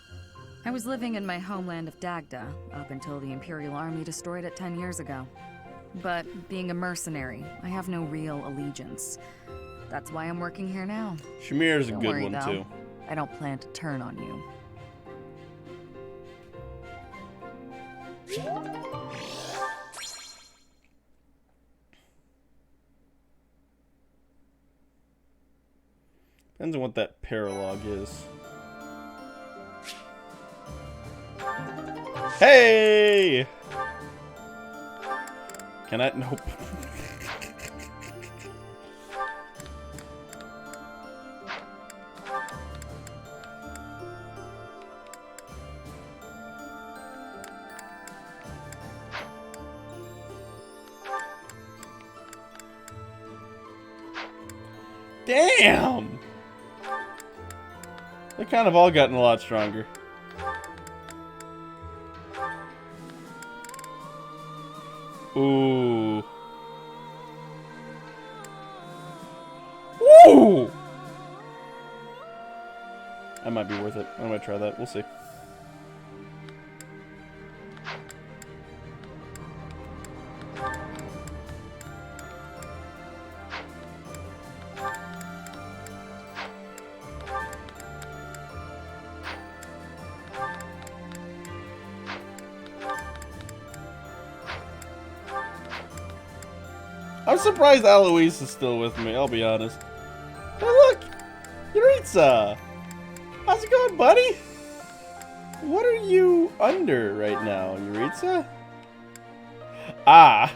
I was living in my homeland of Dagda up until the Imperial Army destroyed it 10 years ago. But being a mercenary, I have no real allegiance. That's why I'm working here now. Shamir's a Don't good worry, one though. too. I don't plan to turn on you. Depends on what that paralogue is. Hey! Can I? Nope. Damn! They kind of all gotten a lot stronger. Ooh. Woo! That might be worth it. I might try that. We'll see. I'm surprised Alois is still with me, I'll be honest. Hey look! Yuritsa! How's it going, buddy? What are you under right now, Yuritsa? Ah!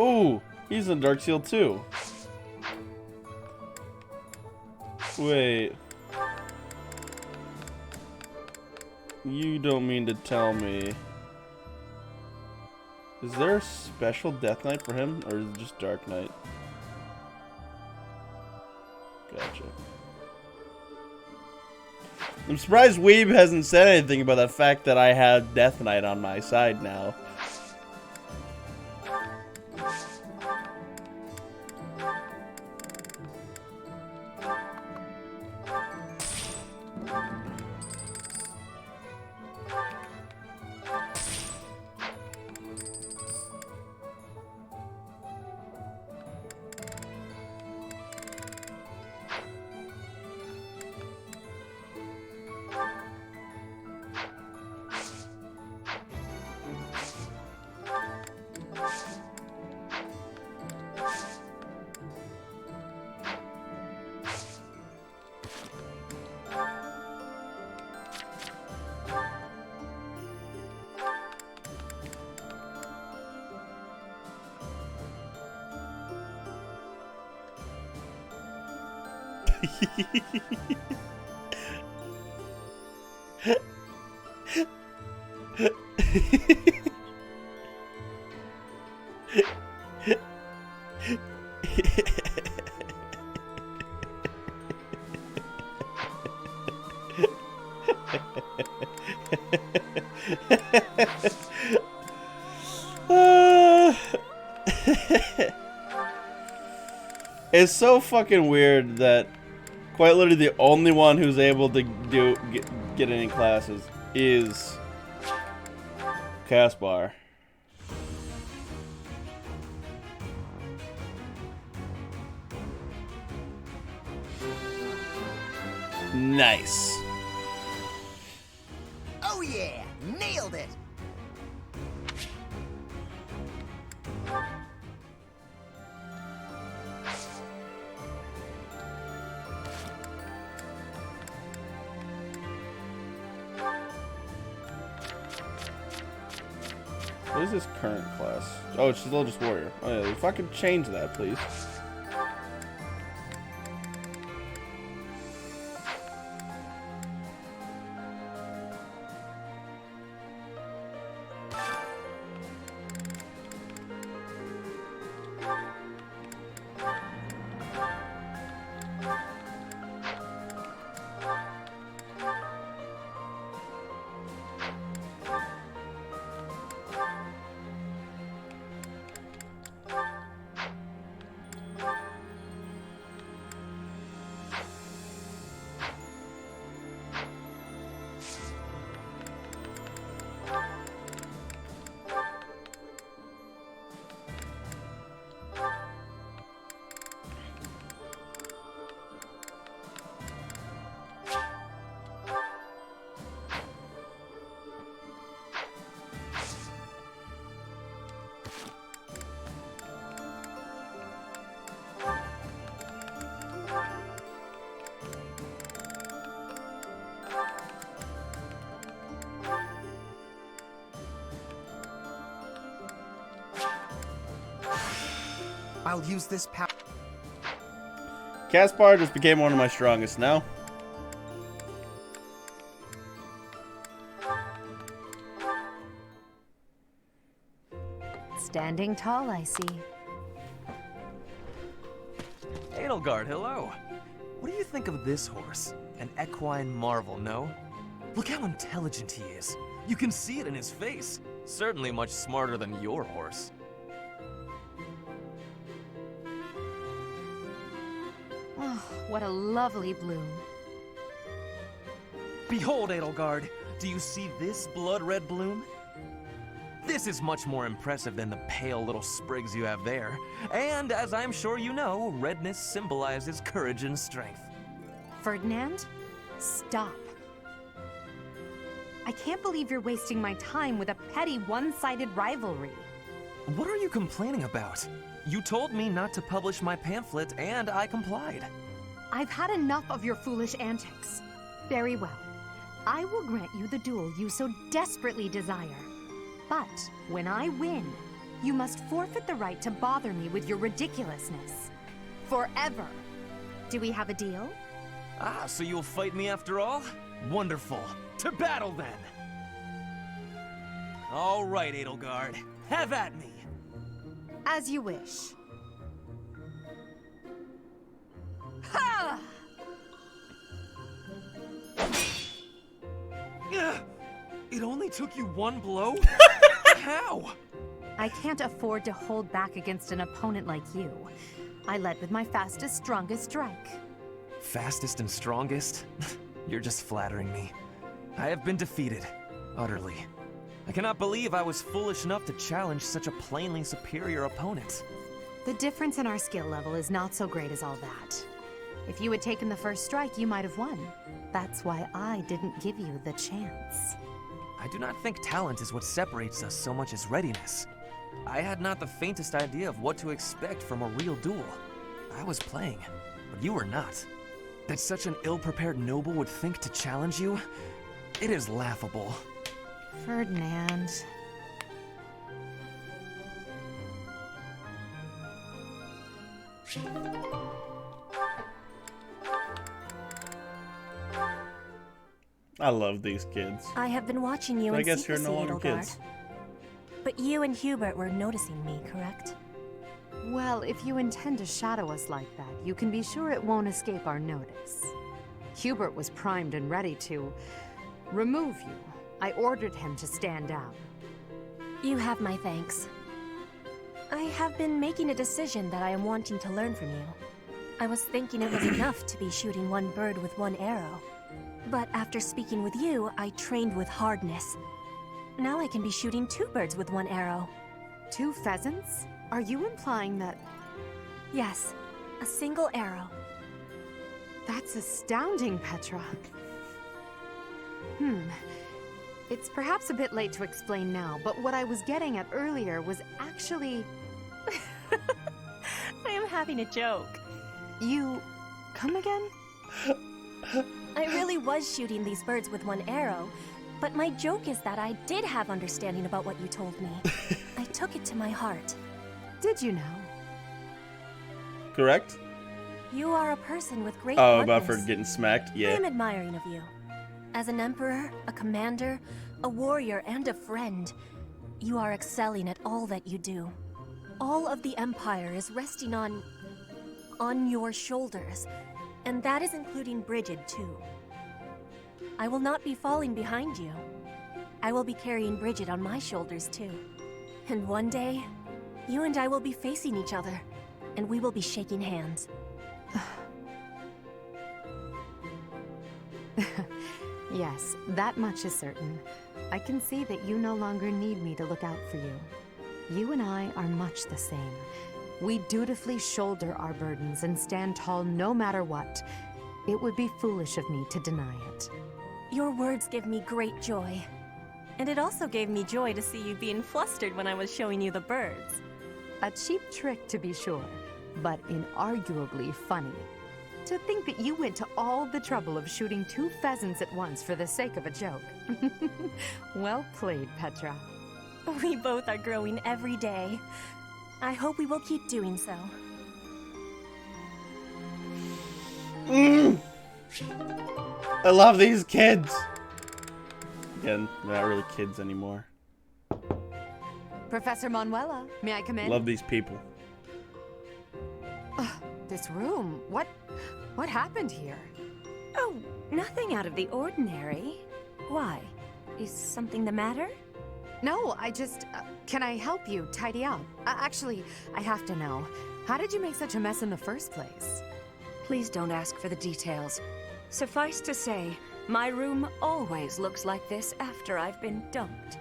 Oh, he's in Dark Seal too. Wait. You don't mean to tell me. Is there a special Death Knight for him, or is it just Dark Knight? Gotcha. I'm surprised Weeb hasn't said anything about the fact that I had Death Knight on my side now. It's so fucking weird that quite literally the only one who's able to get any classes is Caspar. Nice. Oh yeah, nailed it. What is this current class? Oh, it's still just warrior. Oh yeah, fucking change that, please. I'll use this power. Caspar just became one of my strongest now. Standing tall, I see. Edelgard, hello. What do you think of this horse? An equine marvel, no? Look how intelligent he is. You can see it in his face. Certainly much smarter than your horse. Oh, what a lovely bloom. Behold, Edelgard. Do you see this blood-red bloom? This is much more impressive than the pale little sprigs you have there. And as I'm sure you know, redness symbolizes courage and strength. Ferdinand, stop. I can't believe you're wasting my time with a petty one-sided rivalry. What are you complaining about? You told me not to publish my pamphlet, and I complied. I've had enough of your foolish antics. Very well. I will grant you the duel you so desperately desire. But when I win, you must forfeit the right to bother me with your ridiculousness. Forever. Do we have a deal? Ah, so you'll fight me after all? Wonderful. To battle, then! All right, Edelgard. Have at me! As you wish. Ha! It only took you one blow? How? I can't afford to hold back against an opponent like you. I led with my fastest, strongest strike. Fastest and strongest? You're just flattering me. I have been defeated. Utterly. I cannot believe I was foolish enough to challenge such a plainly superior opponent. The difference in our skill level is not so great as all that. If you had taken the first strike, you might have won. That's why I didn't give you the chance. I do not think talent is what separates us so much as readiness. I had not the faintest idea of what to expect from a real duel. I was playing, but you were not. That such an ill-prepared noble would think to challenge you? It is laughable. Ferdinand. I love these kids. I have been watching you But I in guess you're secrecy, no longer Edelgard. kids. But you and Hubert were noticing me, correct? Well, if you intend to shadow us like that, you can be sure it won't escape our notice. Hubert was primed and ready to remove you. I ordered him to stand down. You have my thanks. I have been making a decision that I am wanting to learn from you. I was thinking it was enough to be shooting one bird with one arrow. But after speaking with you, I trained with hardness. Now I can be shooting 2 birds with 1 arrow. 2 pheasants? Are you implying that... Yes, a single arrow. That's astounding, Petra. It's perhaps a bit late to explain now, but what I was getting at earlier was actually... I am having a joke. You... come again? I really was shooting these birds with 1 arrow, but my joke is that I did have understanding about what you told me. I took it to my heart. Did you know? Correct? You are a person with great Oh, about bluntness. for getting smacked? I Yeah. am admiring of you. As an emperor, a commander, a warrior, and a friend, you are excelling at all that you do. All of the Empire is resting on your shoulders, and that is including Brigid, too. I will not be falling behind you. I will be carrying Brigid on my shoulders, too. And one day, you and I will be facing each other, and we will be shaking hands. Yes, that much is certain. I can see that you no longer need me to look out for you. You and I are much the same. We dutifully shoulder our burdens and stand tall no matter what. It would be foolish of me to deny it. Your words give me great joy. And it also gave me joy to see you being flustered when I was showing you the birds. A cheap trick, to be sure, but inarguably funny. To think that you went to all the trouble of shooting 2 pheasants at once for the sake of a joke. Well played, Petra. We both are growing every day. I hope we will keep doing so. I love these kids. Again, they're not really kids anymore. Professor Manuela, may I come in? Love these people. This room, what happened here? Oh, nothing out of the ordinary. Why? Is something the matter? No, I just... can I help you tidy up? Actually, I have to know. How did you make such a mess in the first place? Please don't ask for the details. Suffice to say, my room always looks like this after I've been dumped.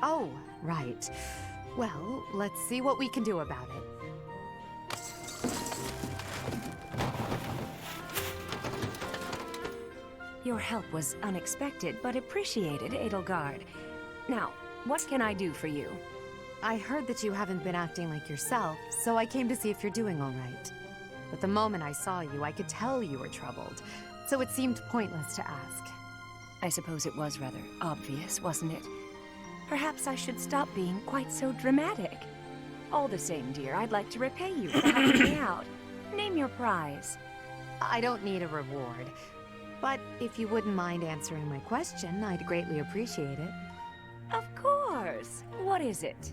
Oh, right. Well, let's see what we can do about it. Your help was unexpected, but appreciated, Edelgard. Now, what can I do for you? I heard that you haven't been acting like yourself, so I came to see if you're doing all right. But the moment I saw you, I could tell you were troubled, so it seemed pointless to ask. I suppose it was rather obvious, wasn't it? Perhaps I should stop being quite so dramatic. All the same, dear, I'd like to repay you for helping me out. Name your prize. I don't need a reward, but if you wouldn't mind answering my question, I'd greatly appreciate it. Of course. What is it?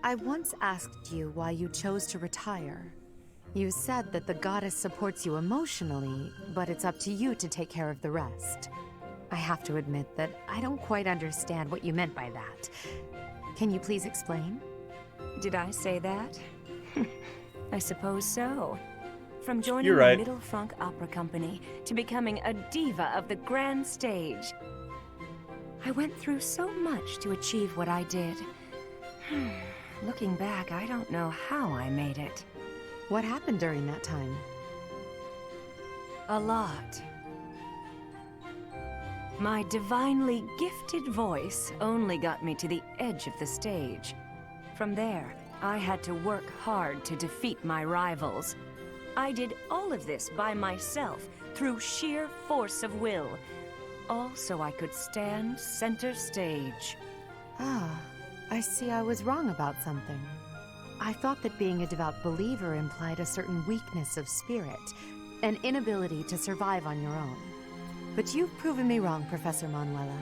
I once asked you why you chose to retire. You said that the goddess supports you emotionally, but it's up to you to take care of the rest. I have to admit that I don't quite understand what you meant by that. Can you please explain? Did I say that? I suppose so. From joining You're right. the Middle Franc Opera Company to becoming a diva of the grand stage. I went through so much to achieve what I did. Looking back, I don't know how I made it. What happened during that time? A lot. My divinely gifted voice only got me to the edge of the stage. From there, I had to work hard to defeat my rivals. I did all of this by myself, through sheer force of will. All so I could stand center stage. Ah, I see I was wrong about something. I thought that being a devout believer implied a certain weakness of spirit, an inability to survive on your own. But you've proven me wrong, Professor Manuela.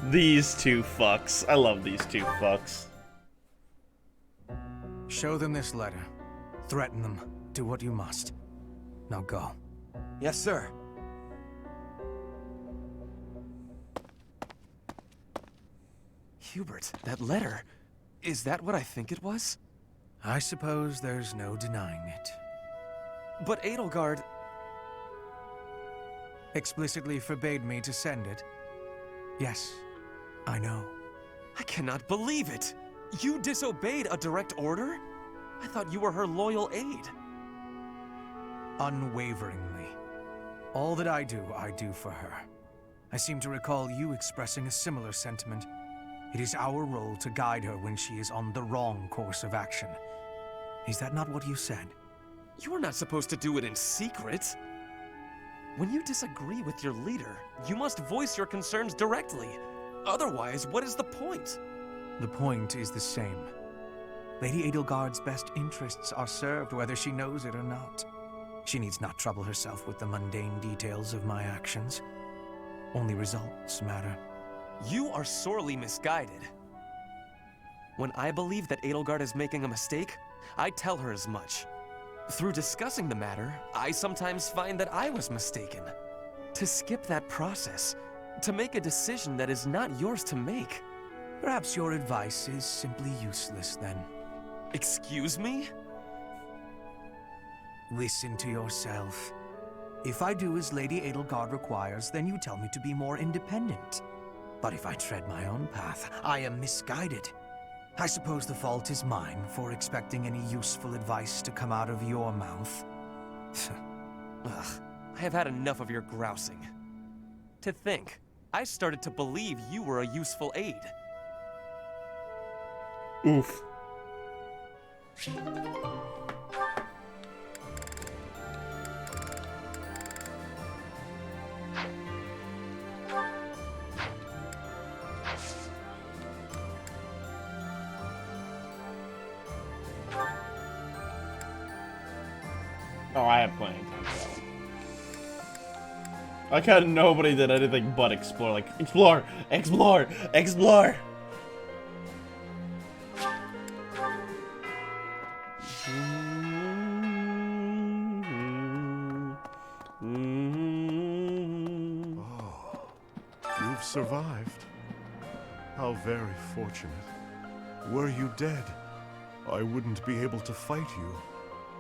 These two fucks. I love these two fucks. Show them this letter. Threaten them. Do what you must. Now go. Yes, sir. Hubert, that letter. Is that what I think it was? I suppose there's no denying it. But Edelgard explicitly forbade me to send it. Yes, I know. I cannot believe it! You disobeyed a direct order? I thought you were her loyal aide. Unwaveringly. All that I do for her. I seem to recall you expressing a similar sentiment. It is our role to guide her when she is on the wrong course of action. Is that not what you said? You are not supposed to do it in secret. When you disagree with your leader, you must voice your concerns directly. Otherwise, what is the point? The point is the same. Lady Edelgard's best interests are served whether she knows it or not. She needs not trouble herself with the mundane details of my actions. Only results matter. You are sorely misguided. When I believe that Edelgard is making a mistake, I tell her as much. Through discussing the matter, I sometimes find that I was mistaken. To skip that process, to make a decision that is not yours to make. Perhaps your advice is simply useless then. Excuse me? Listen to yourself. If I do as Lady Edelgard requires, then you tell me to be more independent. But if I tread my own path, I am misguided. I suppose the fault is mine for expecting any useful advice to come out of your mouth. Ugh, I have had enough of your grousing. To think, I started to believe you were a useful aide. Oof. Oh, I have plenty of time for that one. I got nobody did anything but explore. Like, explore! Explore! Explore! Oh, you've survived. How very fortunate. Were you dead, I wouldn't be able to fight you.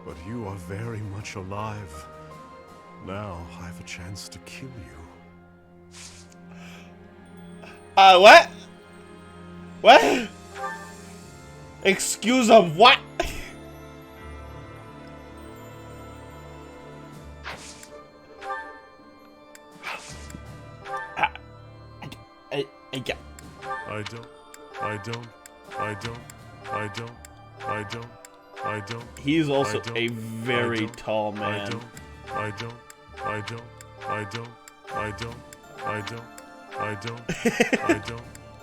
But you are very much alive. Now I have a chance to kill you. What? What? Excuse of what? I don't. He's also a very tall man. I don't.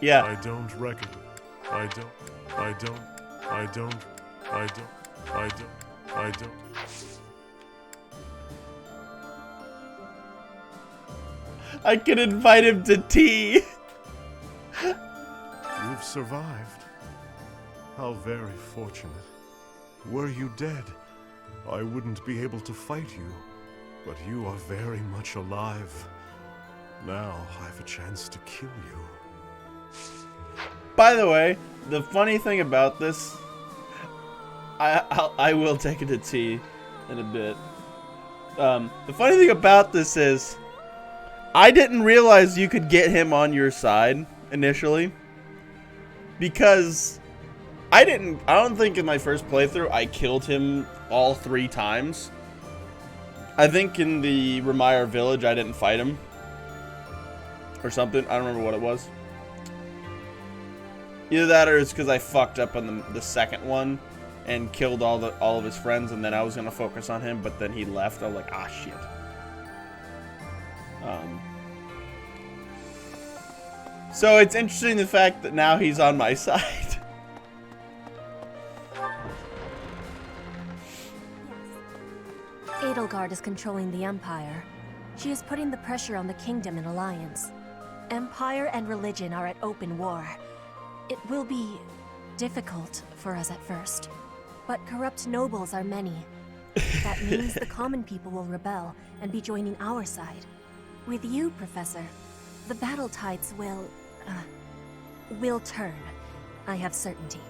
Yeah. I don't reckon. I don't. I can invite him to tea. You've survived. How very fortunate. Were you dead, I wouldn't be able to fight you. But you are very much alive. Now I have a chance to kill you. By the way, the funny thing about this, I will take it to tea in a bit. The funny thing about this is, I didn't realize you could get him on your side initially, because I don't think in my first playthrough I killed him all 3 times. I think in the Remire village I didn't fight him. Or something. I don't remember what it was. Either that or it's because I fucked up on the second one. and killed all of his friends, and then I was gonna focus on him, but then he left. I was like, ah, shit. So it's interesting the fact that now he's on my side. Edelgard is controlling the Empire. She is putting the pressure on the Kingdom in alliance. Empire and religion are at open war. It will be difficult for us at first, but corrupt nobles are many. That means the common people will rebel and be joining our side. With you, Professor, the battle tides will turn. I have certainty.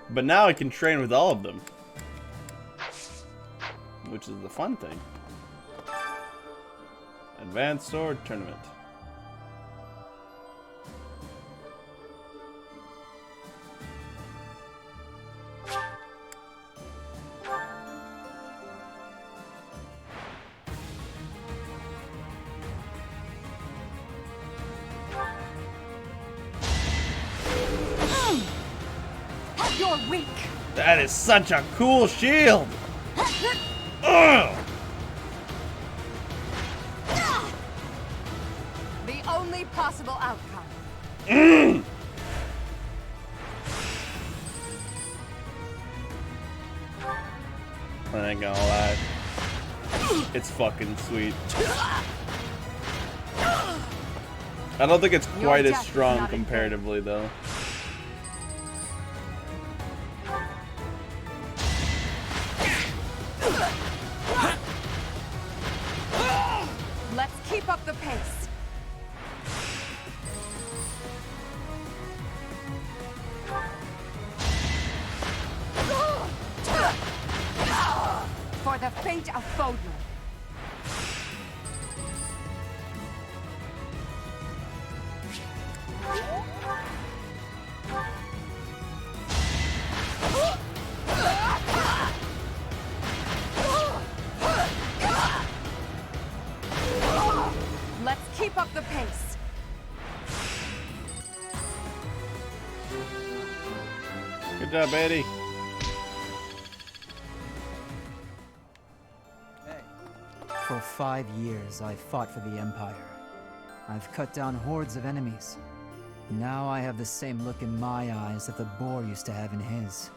But now I can train with all of them, which is the fun thing. Advanced Sword Tournament. You're weak. That is such a cool shield. Ugh. The only possible outcome. I ain't gonna lie. It's fucking sweet. I don't think it's quite as strong comparatively, though. Let's keep up the pace. For the fate of Fodlan. Let's keep up the pace. Good job, Eddie. For 5 years, I've fought for the Empire. I've cut down hordes of enemies. Now I have the same look in my eyes that the boar used to have in his.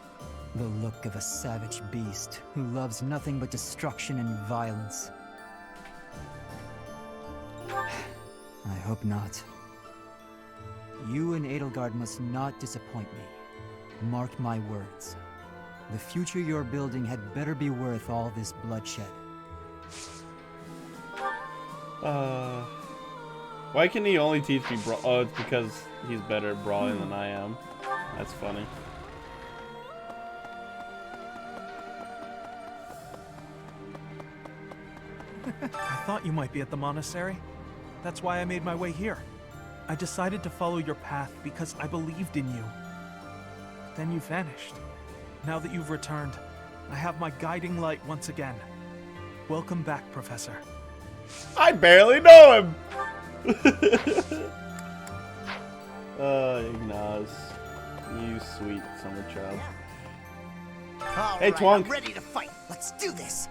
The look of a savage beast who loves nothing but destruction and violence. I hope not. You and Edelgard must not disappoint me. Mark my words. The future you're building had better be worth all this bloodshed. Why can he only teach me brawl? Oh, it's because he's better at brawling than I am. That's funny. I thought you might be at the monastery. That's why I made my way here. I decided to follow your path because I believed in you. Then you vanished. Now that you've returned, I have my guiding light once again. Welcome back, Professor. I barely know him! Ignaz. You sweet summer child. All Hey, right, Twonk. I'm ready to fight. Let's do this.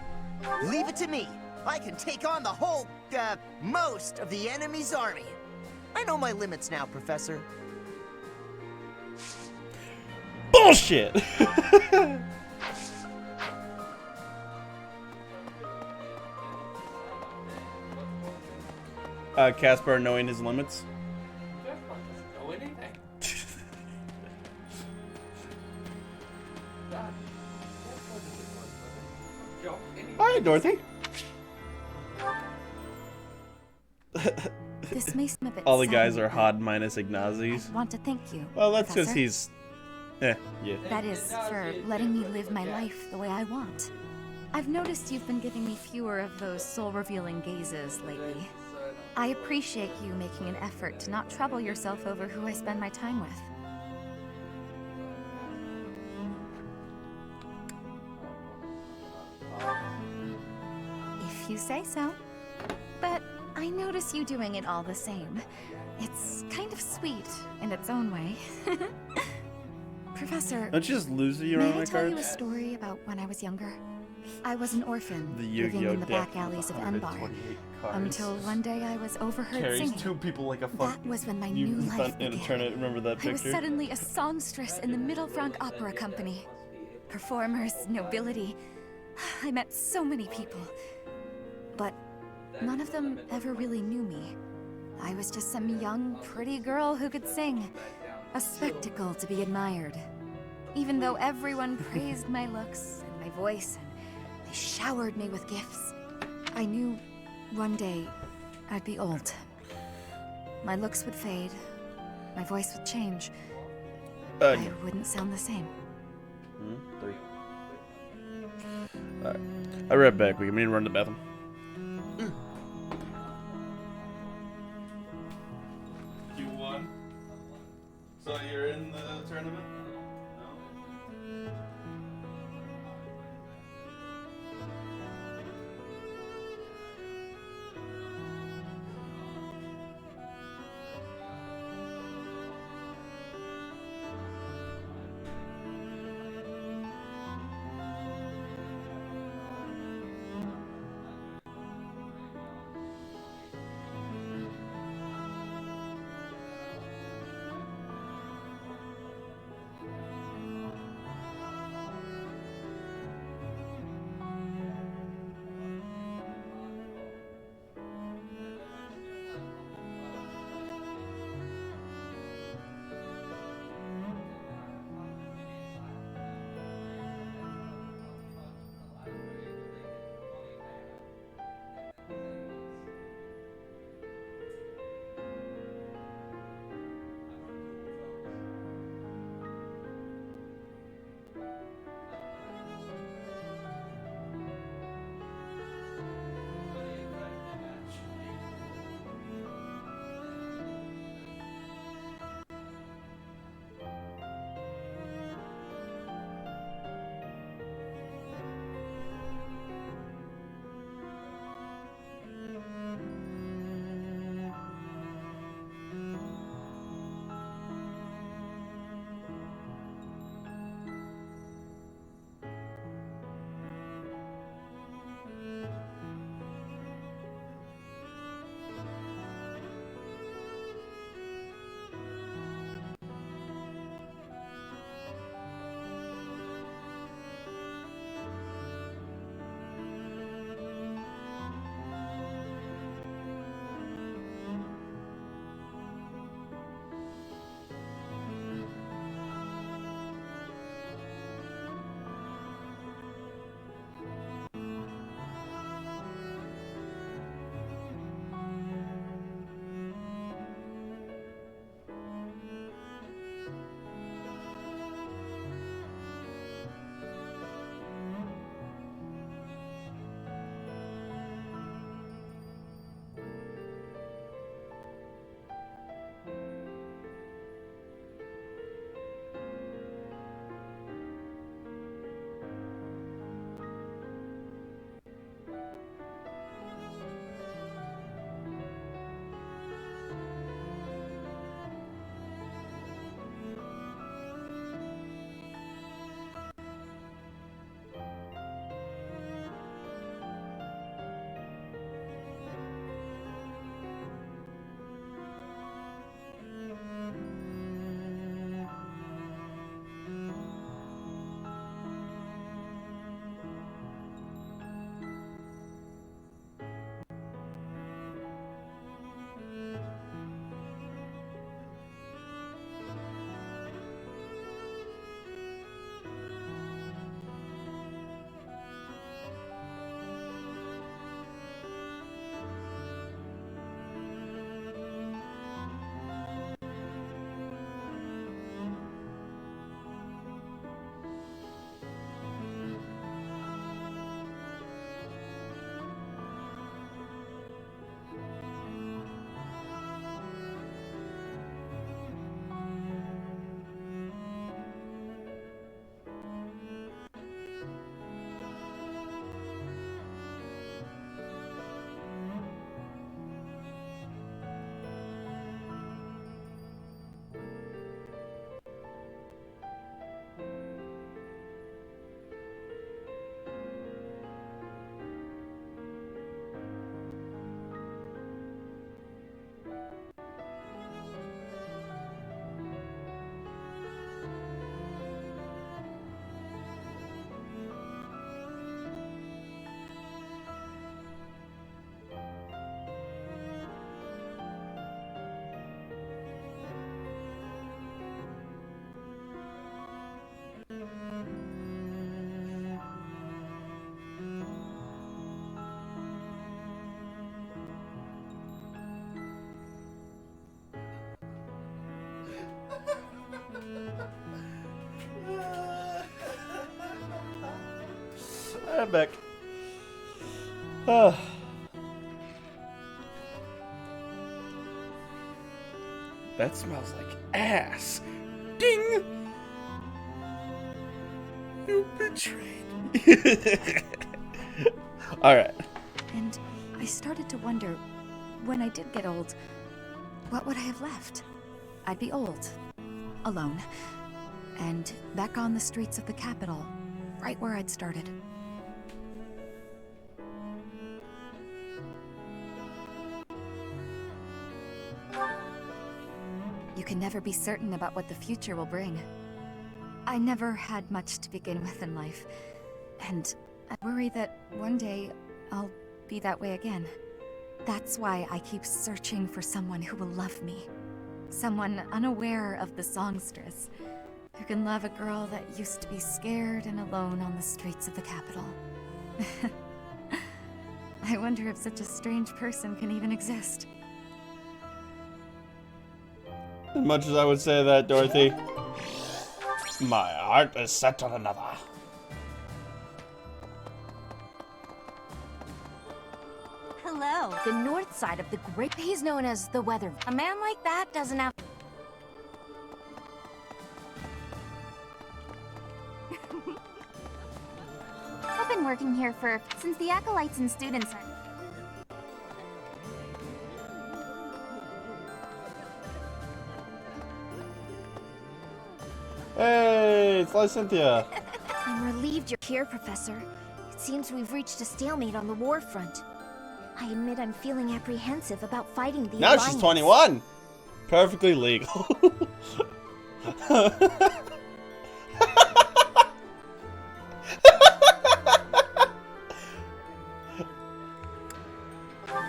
Leave it to me. I can take on the whole, most of the enemy's army. I know my limits now, Professor. Bullshit! Caspar knowing his limits. Know anything. Hi, Dorothy. This may seem a bit All the guys sad, are hot minus Ignazis. I want to thank you. Well, that's because Professor. he's... yeah. That is, for letting me live my life the way I want. I've noticed you've been giving me fewer of those soul-revealing gazes lately. I appreciate you making an effort to not trouble yourself over who I spend my time with. If you say so. But I notice you doing it all the same. It's kind of sweet in its own way. Professor, Don't you just lose your may own I my tell you a cards? story about when I was younger? I was an orphan, The living Yu-Gi-Oh in the deck back alleys of Enbar, 128 cards. until one day I was overheard Carries singing. two people like a fuck. That was when my You new life in a began. tournament. Remember that I was picture? suddenly a songstress in the Middle Franc Opera Company. Performers, nobility. I met so many people. But none of them ever really knew me. I was just some young, pretty girl who could sing. A spectacle to be admired. Even though everyone praised my looks and my voice, and they showered me with gifts, I knew one day I'd be old. My looks would fade, my voice would change. I wouldn't sound the same. 3. Alright. I'll be right back. We can run to the bathroom. You won? So you're in the tournament? I'm back. That smells like ass. Ding! You betrayed me. Alright. And I started to wonder, when I did get old, what would I have left? I'd be old, alone, and back on the streets of the capital, right where I'd started. You can never be certain about what the future will bring. I never had much to begin with in life, and I worry that one day I'll be that way again. That's why I keep searching for someone who will love me. Someone unaware of the songstress, who can love a girl that used to be scared and alone on the streets of the capital. I wonder if such a strange person can even exist. As much as I would say that, Dorothy, my heart is set on another. Hello, the north side of the great. He's known as the weather. A man like that doesn't have. I've been working here since the acolytes and students are. Hey, it's Lycynthia. I'm relieved you're here, Professor. It seems we've reached a stalemate on the war front. I admit I'm feeling apprehensive about fighting the Now Alliance. she's 21. Perfectly legal.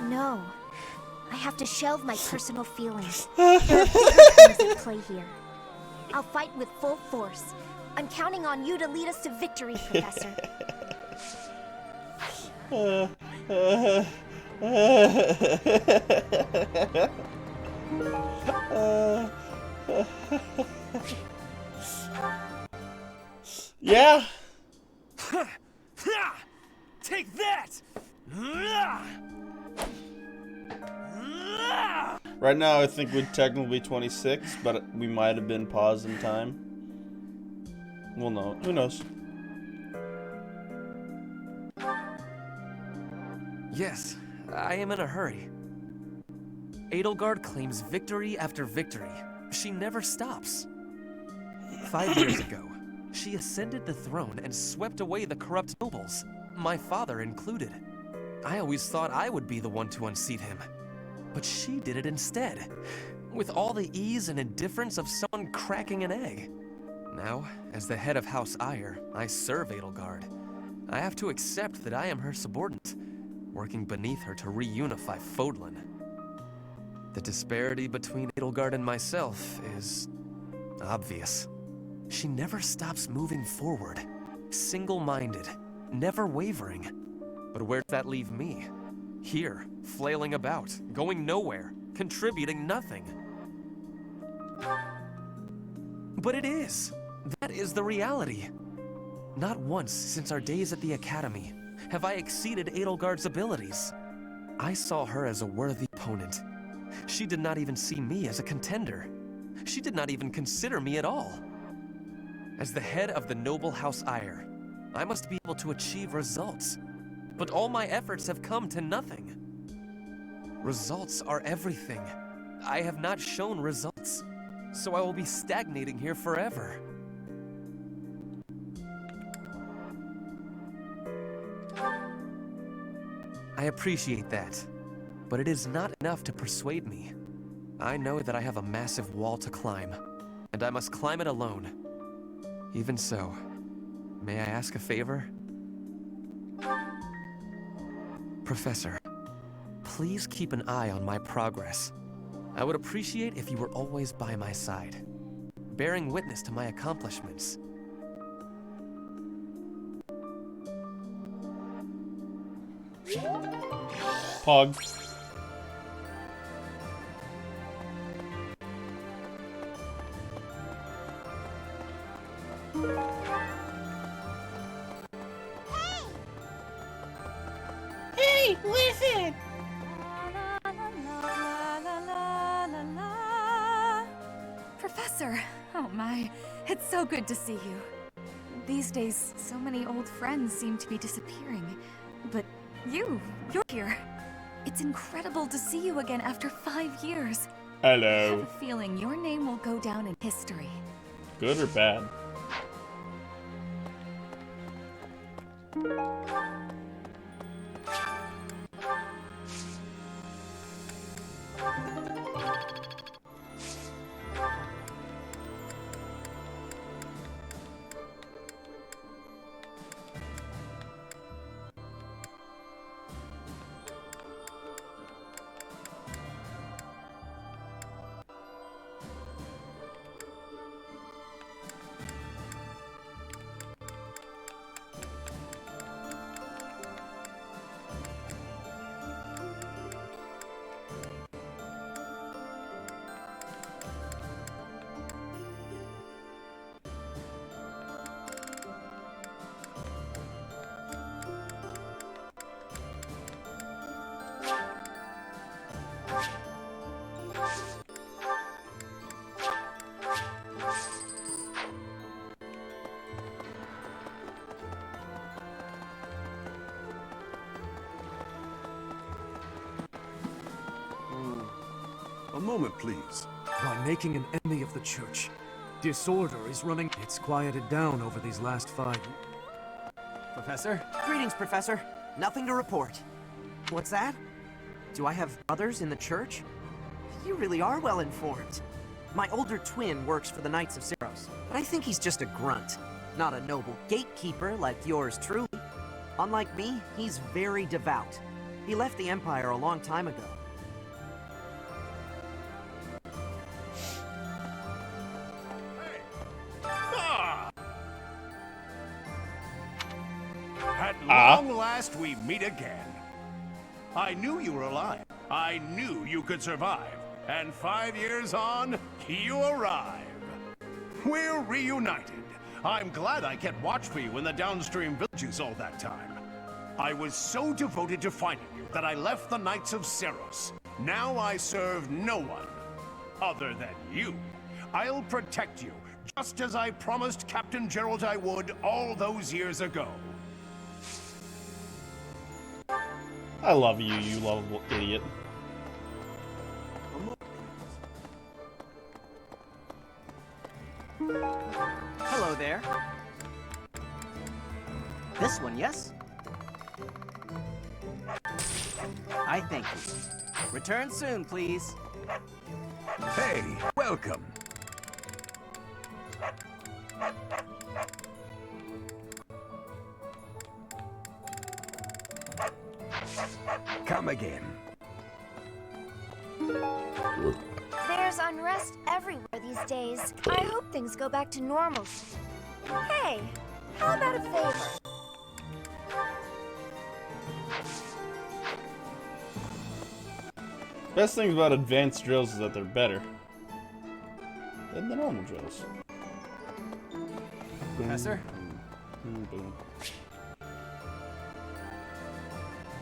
No. I have to shelve my personal feelings. There are bigger things at play here. I'll fight with full force. I'm counting on you to lead us to victory, Professor. Yeah. Take that! Right now, I think we'd technically be 26, but we might have been paused in time. We'll know. Who knows? Yes, I am in a hurry. Edelgard claims victory after victory. She never stops. 5 years ago, she ascended the throne and swept away the corrupt nobles, my father included. I always thought I would be the one to unseat him. But she did it instead, with all the ease and indifference of someone cracking an egg. Now, as the head of House Eyre, I serve Edelgard. I have to accept that I am her subordinate, working beneath her to reunify Fodlan. The disparity between Edelgard and myself is obvious. She never stops moving forward, single-minded, never wavering. But where does that leave me? Here, flailing about, going nowhere, contributing nothing. But it is. That is the reality. Not once since our days at the Academy have I exceeded Edelgard's abilities. I saw her as a worthy opponent. She did not even see me as a contender. She did not even consider me at all. As the head of the noble House Eyre, I must be able to achieve results. But all my efforts have come to nothing. Results are everything. I have not shown results, so I will be stagnating here forever. I appreciate that, but it is not enough to persuade me. I know that I have a massive wall to climb, and I must climb it alone. Even so, may I ask a favor? Professor, please keep an eye on my progress. I would appreciate if you were always by my side, bearing witness to my accomplishments. Pog. Professor! Oh my, it's so good to see you. These days, so many old friends seem to be disappearing. But you're here. It's incredible to see you again after 5 years. Hello. I have a feeling your name will go down in history. Good or bad? A moment, please. By making an enemy of the church, disorder is running. It's quieted down over these last 5 years. Professor? Greetings, Professor. Nothing to report. What's that? Do I have brothers in the church? You really are well informed. My older twin works for the Knights of Ceros, but I think he's just a grunt, not a noble gatekeeper like yours truly. Unlike me, he's very devout. He left the Empire a long time ago. At long last, we meet again. I knew you were alive. I knew you could survive. And 5 years on, you arrive. We're reunited. I'm glad I kept watch for you in the downstream villages all that time. I was so devoted to finding you that I left the Knights of Ceros. Now I serve no one other than you. I'll protect you, just as I promised Captain Gerald I would all those years ago. I love you, you lovable idiot. Hello there. This one, yes? I thank you. Return soon, please. Hey, welcome. Come again. There's unrest everywhere these days. I hope things go back to normal. Hey, how about a favor? Best thing about advanced drills is that they're better than the normal drills. Professor?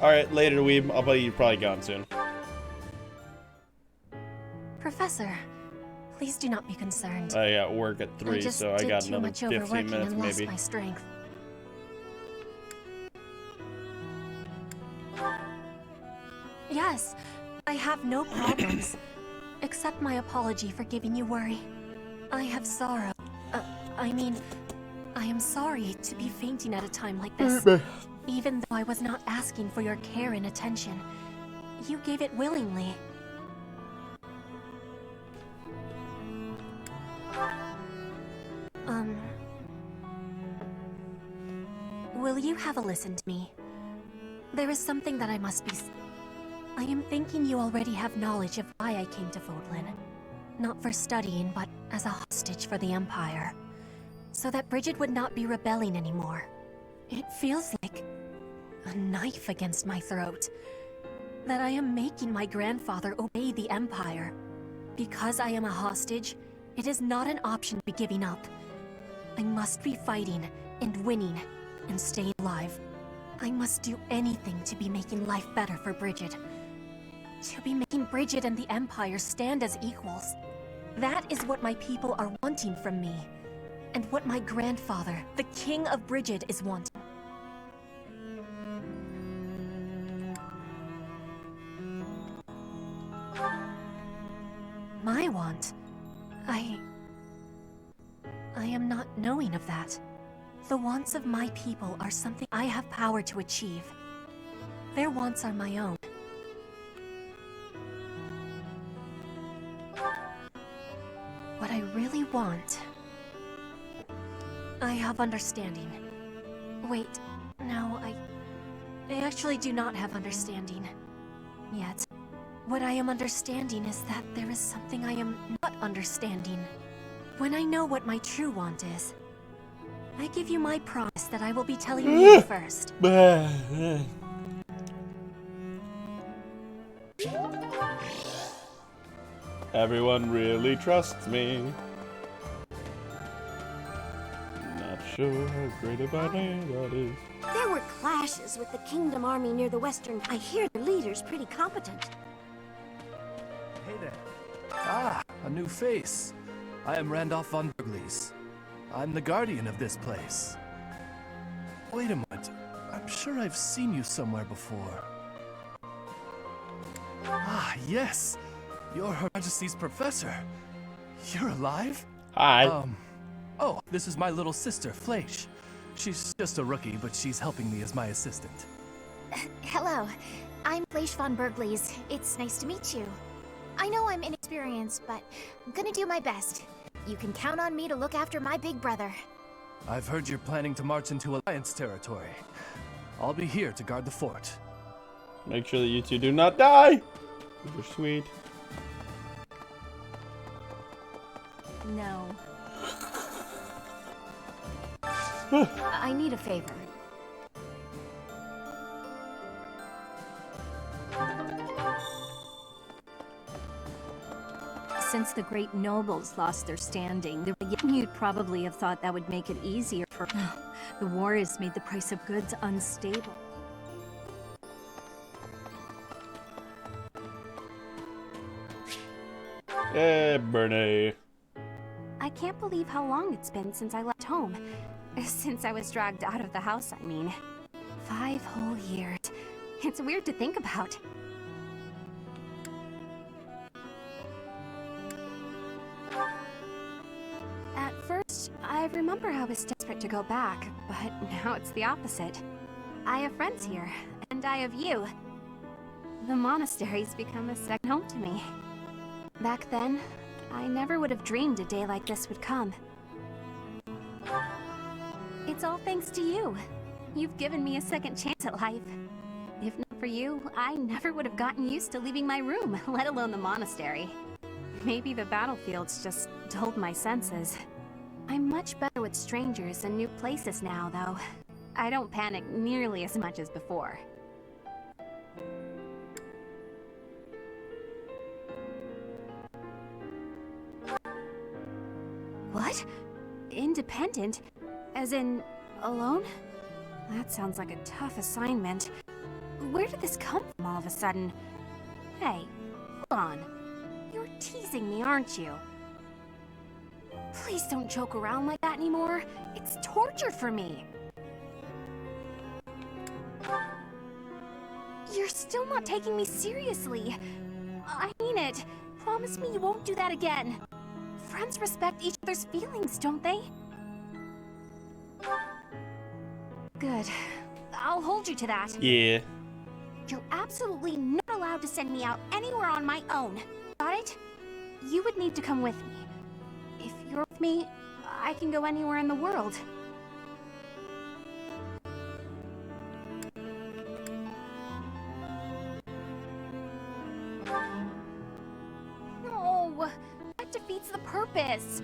Alright, later, Weeb. I'll bet you're probably gone soon. Professor, please do not be concerned. I got work at 3, just so I did got too another much 15 overworking minutes, and lost maybe. my strength. Yes, I have no problems, except my apology for giving you worry. I have sorrow. I mean, I am sorry to be fainting at a time like this. Even though I was not asking for your care and attention, you gave it willingly. Will you have a listen to me? There is something that I must be I am thinking you already have knowledge of why I came to Fodlan. Not for studying, but as a hostage for the Empire. So that Bridget would not be rebelling anymore. It feels like a knife against my throat. That I am making my grandfather obey the Empire. Because I am a hostage, it is not an option to be giving up. I must be fighting and winning and staying alive. I must do anything to be making life better for Bridget. To be making Bridget and the Empire stand as equals. That is what my people are wanting from me. And what my grandfather, the King of Brigid, is wanting. My want? I am not knowing of that. The wants of my people are something I have power to achieve. Their wants are my own. What I really want... I have understanding. Wait, no, I actually do not have understanding. Yet. What I am understanding is that there is something I am not understanding. When I know what my true want is, I give you my promise that I will be telling you first. Everyone really trusts me. Not sure how great of an idea that is. There were clashes with the Kingdom Army near the western. I hear the leader's pretty competent. Hey there. Ah, a new face. I am Randolph von Burgleys. I'm the guardian of this place. Wait a minute. I'm sure I've seen you somewhere before. Ah, yes. You're Her Majesty's professor. You're alive? Hi. Oh, this is my little sister, Fleisch. She's just a rookie, but she's helping me as my assistant. Hello, I'm Fleisch von Burgleys. It's nice to meet you. I know I'm inexperienced, but I'm gonna do my best. You can count on me to look after my big brother. I've heard you're planning to march into Alliance territory. I'll be here to guard the fort. Make sure that you two do not die. You're sweet. No. I need a favor. Since the great nobles lost their standing, you'd probably have thought that would make it easier for... The war has made the price of goods unstable. Hey, Bernie. I can't believe how long it's been since I left home. Since I was dragged out of the house, I mean. 5 whole years. It's weird to think about. At first, I remember I was desperate to go back, but now it's the opposite. I have friends here, and I have you. The monastery's become a second home to me. Back then, I never would have dreamed a day like this would come. It's all thanks to you. You've given me a second chance at life. If not for you, I never would have gotten used to leaving my room, let alone the monastery. Maybe the battlefields just dulled my senses. I'm much better with strangers and new places now, though. I don't panic nearly as much as before. What? Independent? As in, alone? That sounds like a tough assignment. Where did this come from all of a sudden? Hey, hold on. You're teasing me, aren't you? Please don't joke around like that anymore. It's torture for me. You're still not taking me seriously. I mean it. Promise me you won't do that again. Friends respect each other's feelings, don't they? Good. I'll hold you to that. Yeah. You're absolutely not allowed to send me out anywhere on my own. Got it? You would need to come with me. If you're with me, I can go anywhere in the world. No, that defeats the purpose.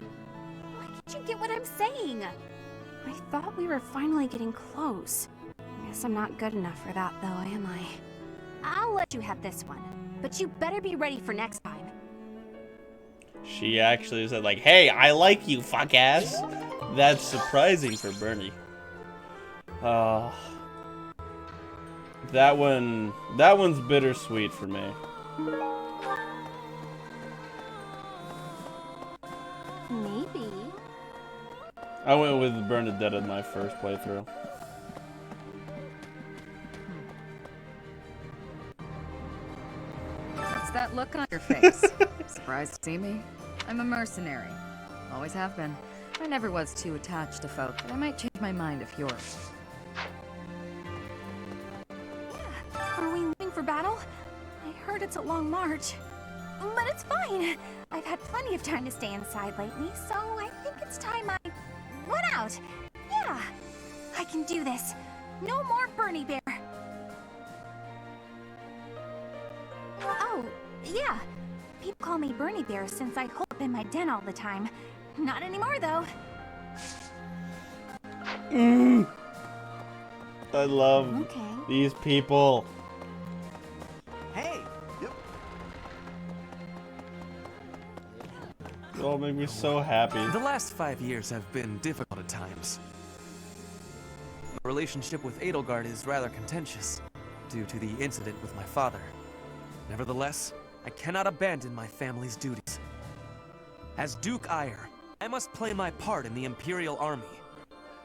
Why can't you get what I'm saying? I thought we were finally getting close. Guess I'm not good enough for that, though, am I? I'll let you have this one, but you better be ready for next time. She actually said like, hey, I like you, fuck ass. That's surprising for Bernie. That one's bittersweet for me. Maybe. I went with Bernadette in my first playthrough. What's that look on your face? Surprised to see me? I'm a mercenary. Always have been. I never was too attached to folk, but I might change my mind if you're... Are we leaving for battle? I heard it's a long march. But it's fine. I've had plenty of time to stay inside lately, so I think it's time I went out. Yeah, I can do this. No more Bernie Bear. Oh, yeah. People call me Bernie Bear since I hole up in my den all the time. Not anymore, though. I love these people. Hey! Yep. They all make me so happy. The last 5 years have been difficult at times. My relationship with Edelgard is rather contentious, due to the incident with my father. Nevertheless, I cannot abandon my family's duties. As Duke Eyre, I must play my part in the Imperial Army.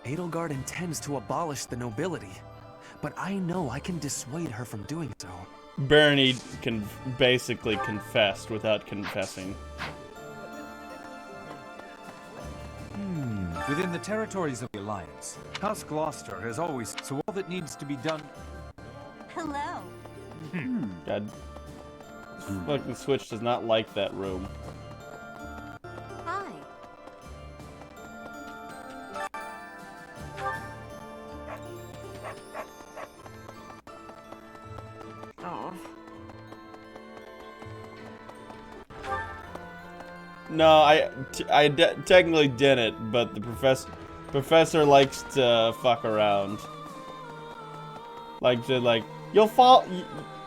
Edelgard intends to abolish the nobility, but I know I can dissuade her from doing so. Bernie basically confessed without confessing. Within the territories of the Alliance, House Gloucester has always... So all that needs to be done... Hello. God. Fucking Switch does not like that room. Hi. Oh. No, I technically didn't, but the professor likes to fuck around. Like, you'll fall.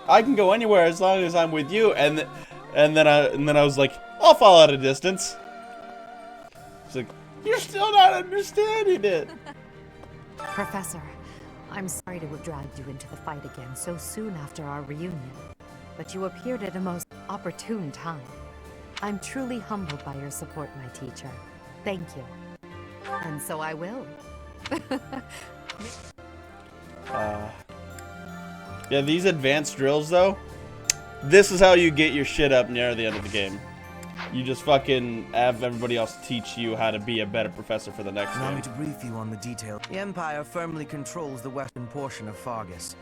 I can go anywhere as long as I'm with you, and then I was like, I'll fall at a distance. It's like, you're still not understanding it. Professor, I'm sorry to have dragged you into the fight again so soon after our reunion, but you appeared at a most opportune time. I'm truly humbled by your support, my teacher. Thank you. And so I will. Yeah, these advanced drills, though, this is how you get your shit up near the end of the game. You just fucking have everybody else teach you how to be a better professor for the next Allow game. me to brief you on the detail. The Empire firmly controls the western portion of Fargus.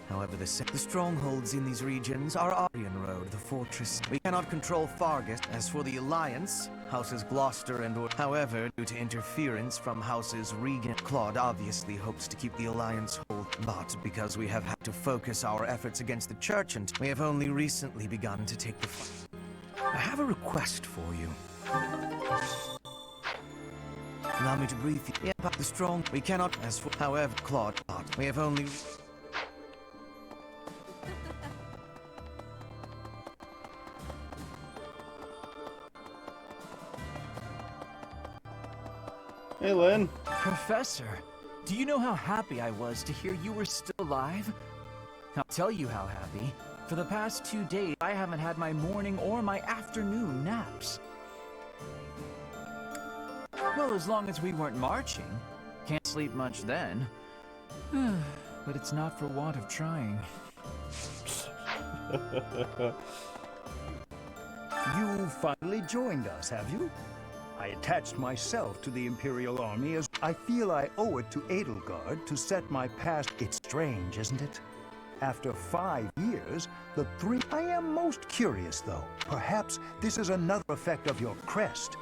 However, the strongholds in these regions are Aryan Road, the fortress. We cannot control Fargus. As for the Alliance, Houses Gloucester and however, due to interference from Houses Regan, Claude obviously hopes to keep the Alliance whole. But because we have had to focus our efforts against the Church, and we have only recently begun to take the fight. I have a request for you. Allow me to brief you. Yeah, but the strong. We cannot. As for however, Claude, but we have only. Hey, Lynn. Professor, do you know how happy I was to hear you were still alive? I'll tell you how happy. For the past 2 days, I haven't had my morning or my afternoon naps. Well, as long as we weren't marching. Can't sleep much then. But it's not for want of trying. You finally joined us, have you? I attached myself to the Imperial Army as I feel I owe it to Edelgard to set my past. It's strange, isn't it? After 5 years, the three... I am most curious, though. Perhaps this is another effect of your crest.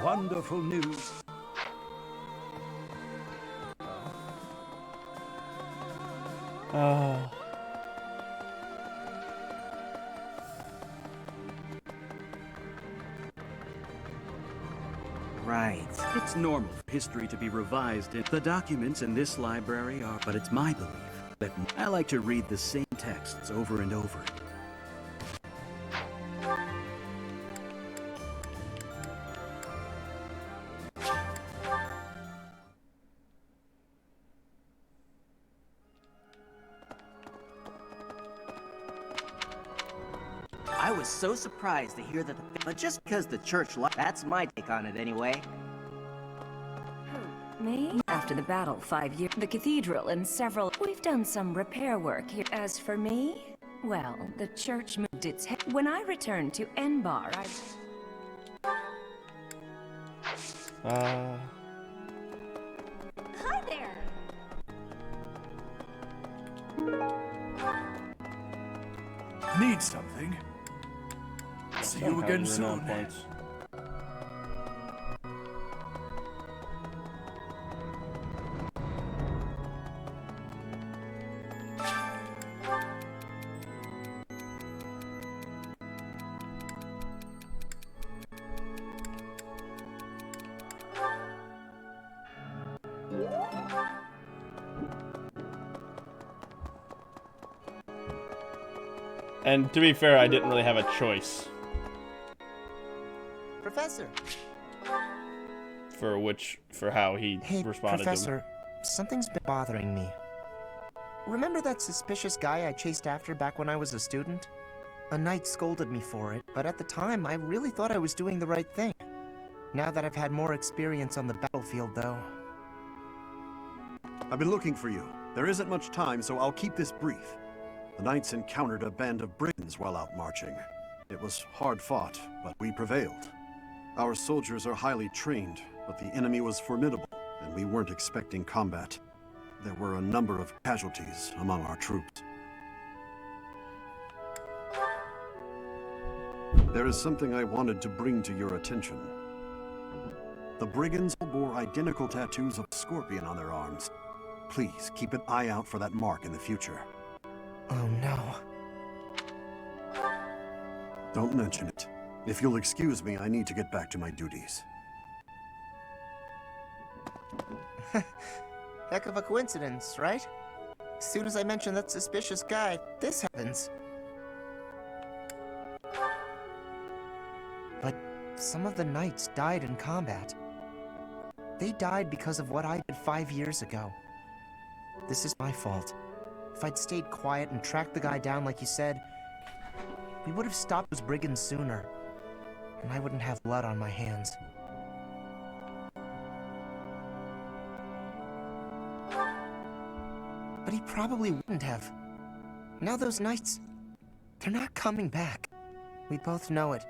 Wonderful news. Right. It's normal for history to be revised. The documents in this library are, but it's my belief that I like to read the same texts over and over. I was so surprised to hear that but just because the church that's my take on it anyway. Me? After the battle 5 years, the cathedral and several... We've done some repair work here. As for me, well, the church moved its head. When I returned to Enbar, Uh... Hi there! Need something? See you again soon. And to be fair, I didn't really have a choice Professor. for how he responded Professor, to him. something's been bothering me. Remember that suspicious guy I chased after back when I was a student? A knight scolded me for it, but at the time I really thought I was doing the right thing. Now that I've had more experience on the battlefield, though... I've been looking for you. There isn't much time, so I'll keep this brief. The knights encountered a band of brigands while out marching. It was hard fought, but we prevailed. Our soldiers are highly trained, but the enemy was formidable, and we weren't expecting combat. There were a number of casualties among our troops. There is something I wanted to bring to your attention. The brigands bore identical tattoos of a scorpion on their arms. Please keep an eye out for that mark in the future. Oh no. Don't mention it. If you'll excuse me, I need to get back to my duties. Heck of a coincidence, right? As soon as I mention that suspicious guy, this happens. But some of the knights died in combat. They died because of what I did 5 years ago. This is my fault. If I'd stayed quiet and tracked the guy down like you said, we would have stopped those brigands sooner. And I wouldn't have blood on my hands. But he probably wouldn't have. Now those knights, they're not coming back. We both know it.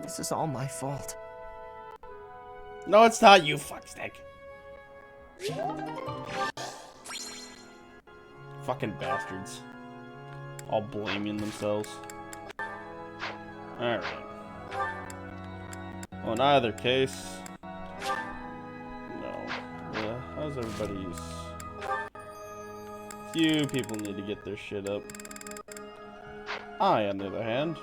This is all my fault. No, it's not, you fuckstick. Fucking bastards. All blaming themselves. Alright. Well, in either case... No. How's everybody's... Few people need to get their shit up. I, on the other hand...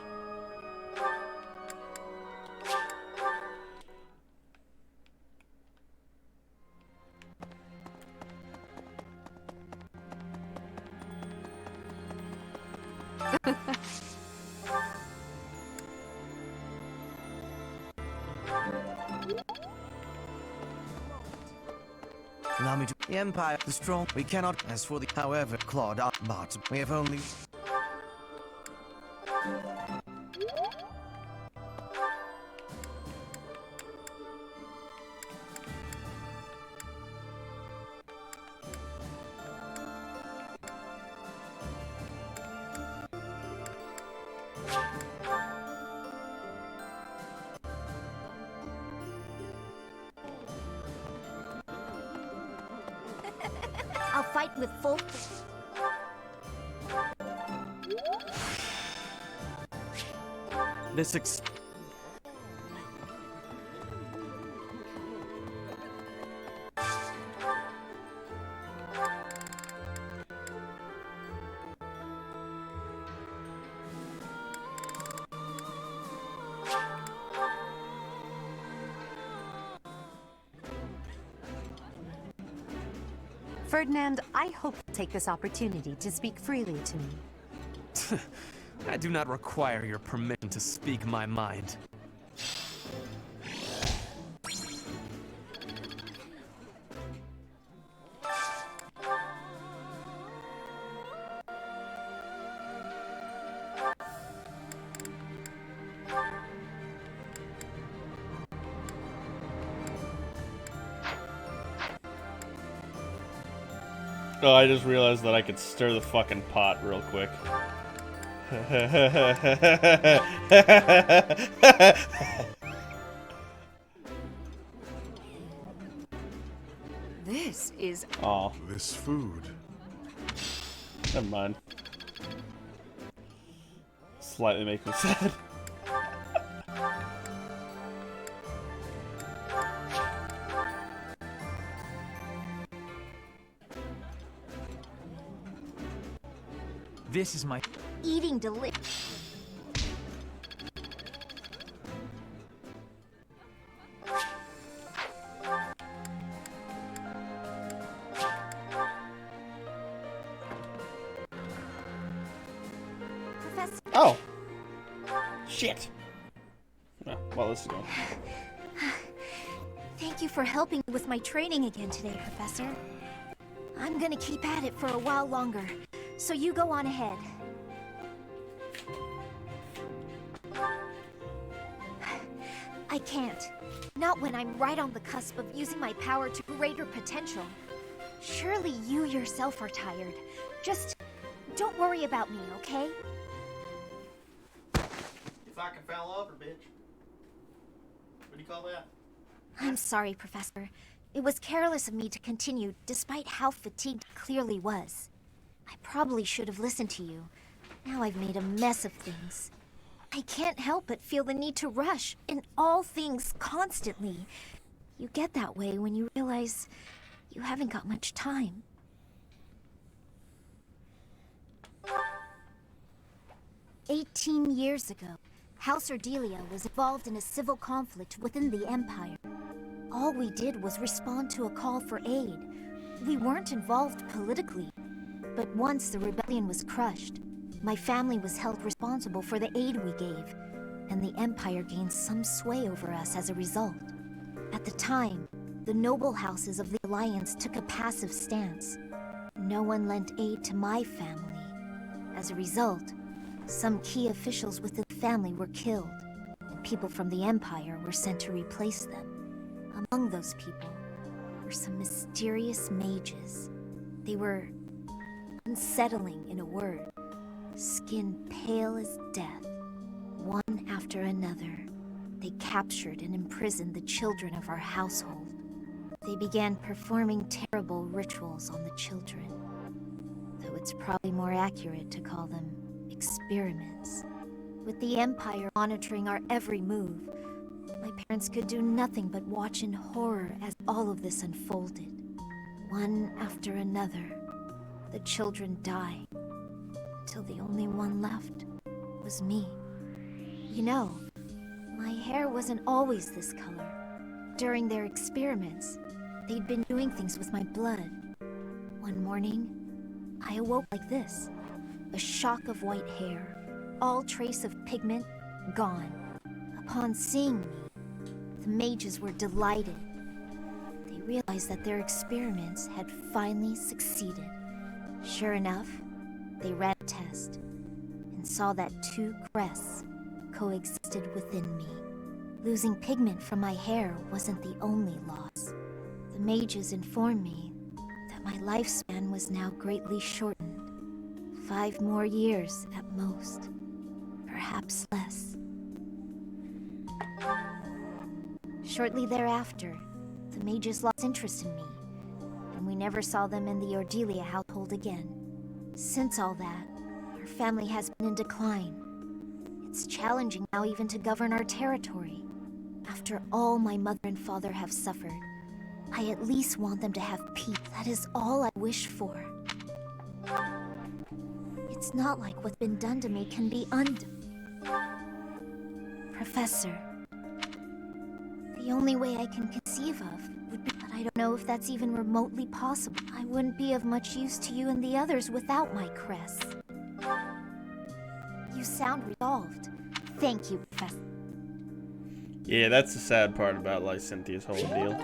Allow me to... The Empire, the strong... We cannot... As for the... However, Claude, but we have only... I'll fight with full... This Ferdinand, I hope you'll take this opportunity to speak freely to me. I do not require your permission to speak my mind. Oh, I just realized that I could stir the fucking pot real quick. This is... Oh. This food. Never mind. Slightly makes me sad. This is my... Eating delicious. Professor. Oh. Shit. Oh, well, this is going. Thank you for helping me with my training again today, Professor. I'm gonna keep at it for a while longer, so you go on ahead. I can't. Not when I'm right on the cusp of using my power to greater potential. Surely you yourself are tired. Just don't worry about me, okay? You fucking fell over, bitch. What do you call that? I'm sorry, Professor. It was careless of me to continue, despite how fatigued I clearly was. I probably should have listened to you. Now I've made a mess of things. I can't help but feel the need to rush in all things constantly. You get that way when you realize you haven't got much time. "18 years ago, House RHEA was involved in a civil conflict within the Empire. All we did was respond to a call for aid. We weren't involved politically. But once the rebellion was crushed, my family was held responsible for the aid we gave, and the Empire gained some sway over us as a result. At the time, the noble houses of the Alliance took a passive stance. No one lent aid to my family. As a result, some key officials within the family were killed, and people from the Empire were sent to replace them. Among those people were some mysterious mages. They were unsettling, in a word. Skin pale as death. One after another, they captured and imprisoned the children of our household. They began performing terrible rituals on the children, though it's probably more accurate to call them experiments. With the Empire monitoring our every move, my parents could do nothing but watch in horror as all of this unfolded. One after another, the children died, until the only one left was me. You know, my hair wasn't always this color. During their experiments, they'd been doing things with my blood. One morning, I awoke like this. A shock of white hair, all trace of pigment gone. Upon seeing me, the mages were delighted. They realized that their experiments had finally succeeded. Sure enough, they ran a test and saw that two crests coexisted within me. Losing pigment from my hair wasn't the only loss. The mages informed me that my lifespan was now greatly shortened. 5 more years at most, perhaps less. Shortly thereafter, the mages lost interest in me, and we never saw them in the RHEA household again. Since all that, our family has been in decline. It's challenging now even to govern our territory. After all my mother and father have suffered, I at least want them to have peace. That is all I wish for. It's not like what's been done to me can be undone. Professor, the only way I can conceive of would be, but I don't know if that's even remotely possible. I wouldn't be of much use to you and the others without my crest. You sound resolved. Thank you, Professor. Yeah, that's the sad part about Lycynthia's whole deal.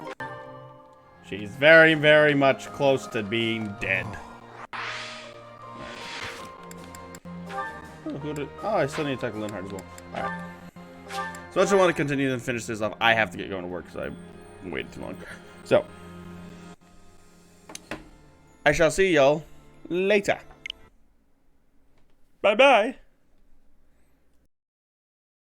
She's very, very much close to being dead. Oh, I still need to talk to Linhardt as well. Alright. So I just want to continue and finish this off. I have to get going to work because I waited too long. So. I shall see y'all later. Bye bye.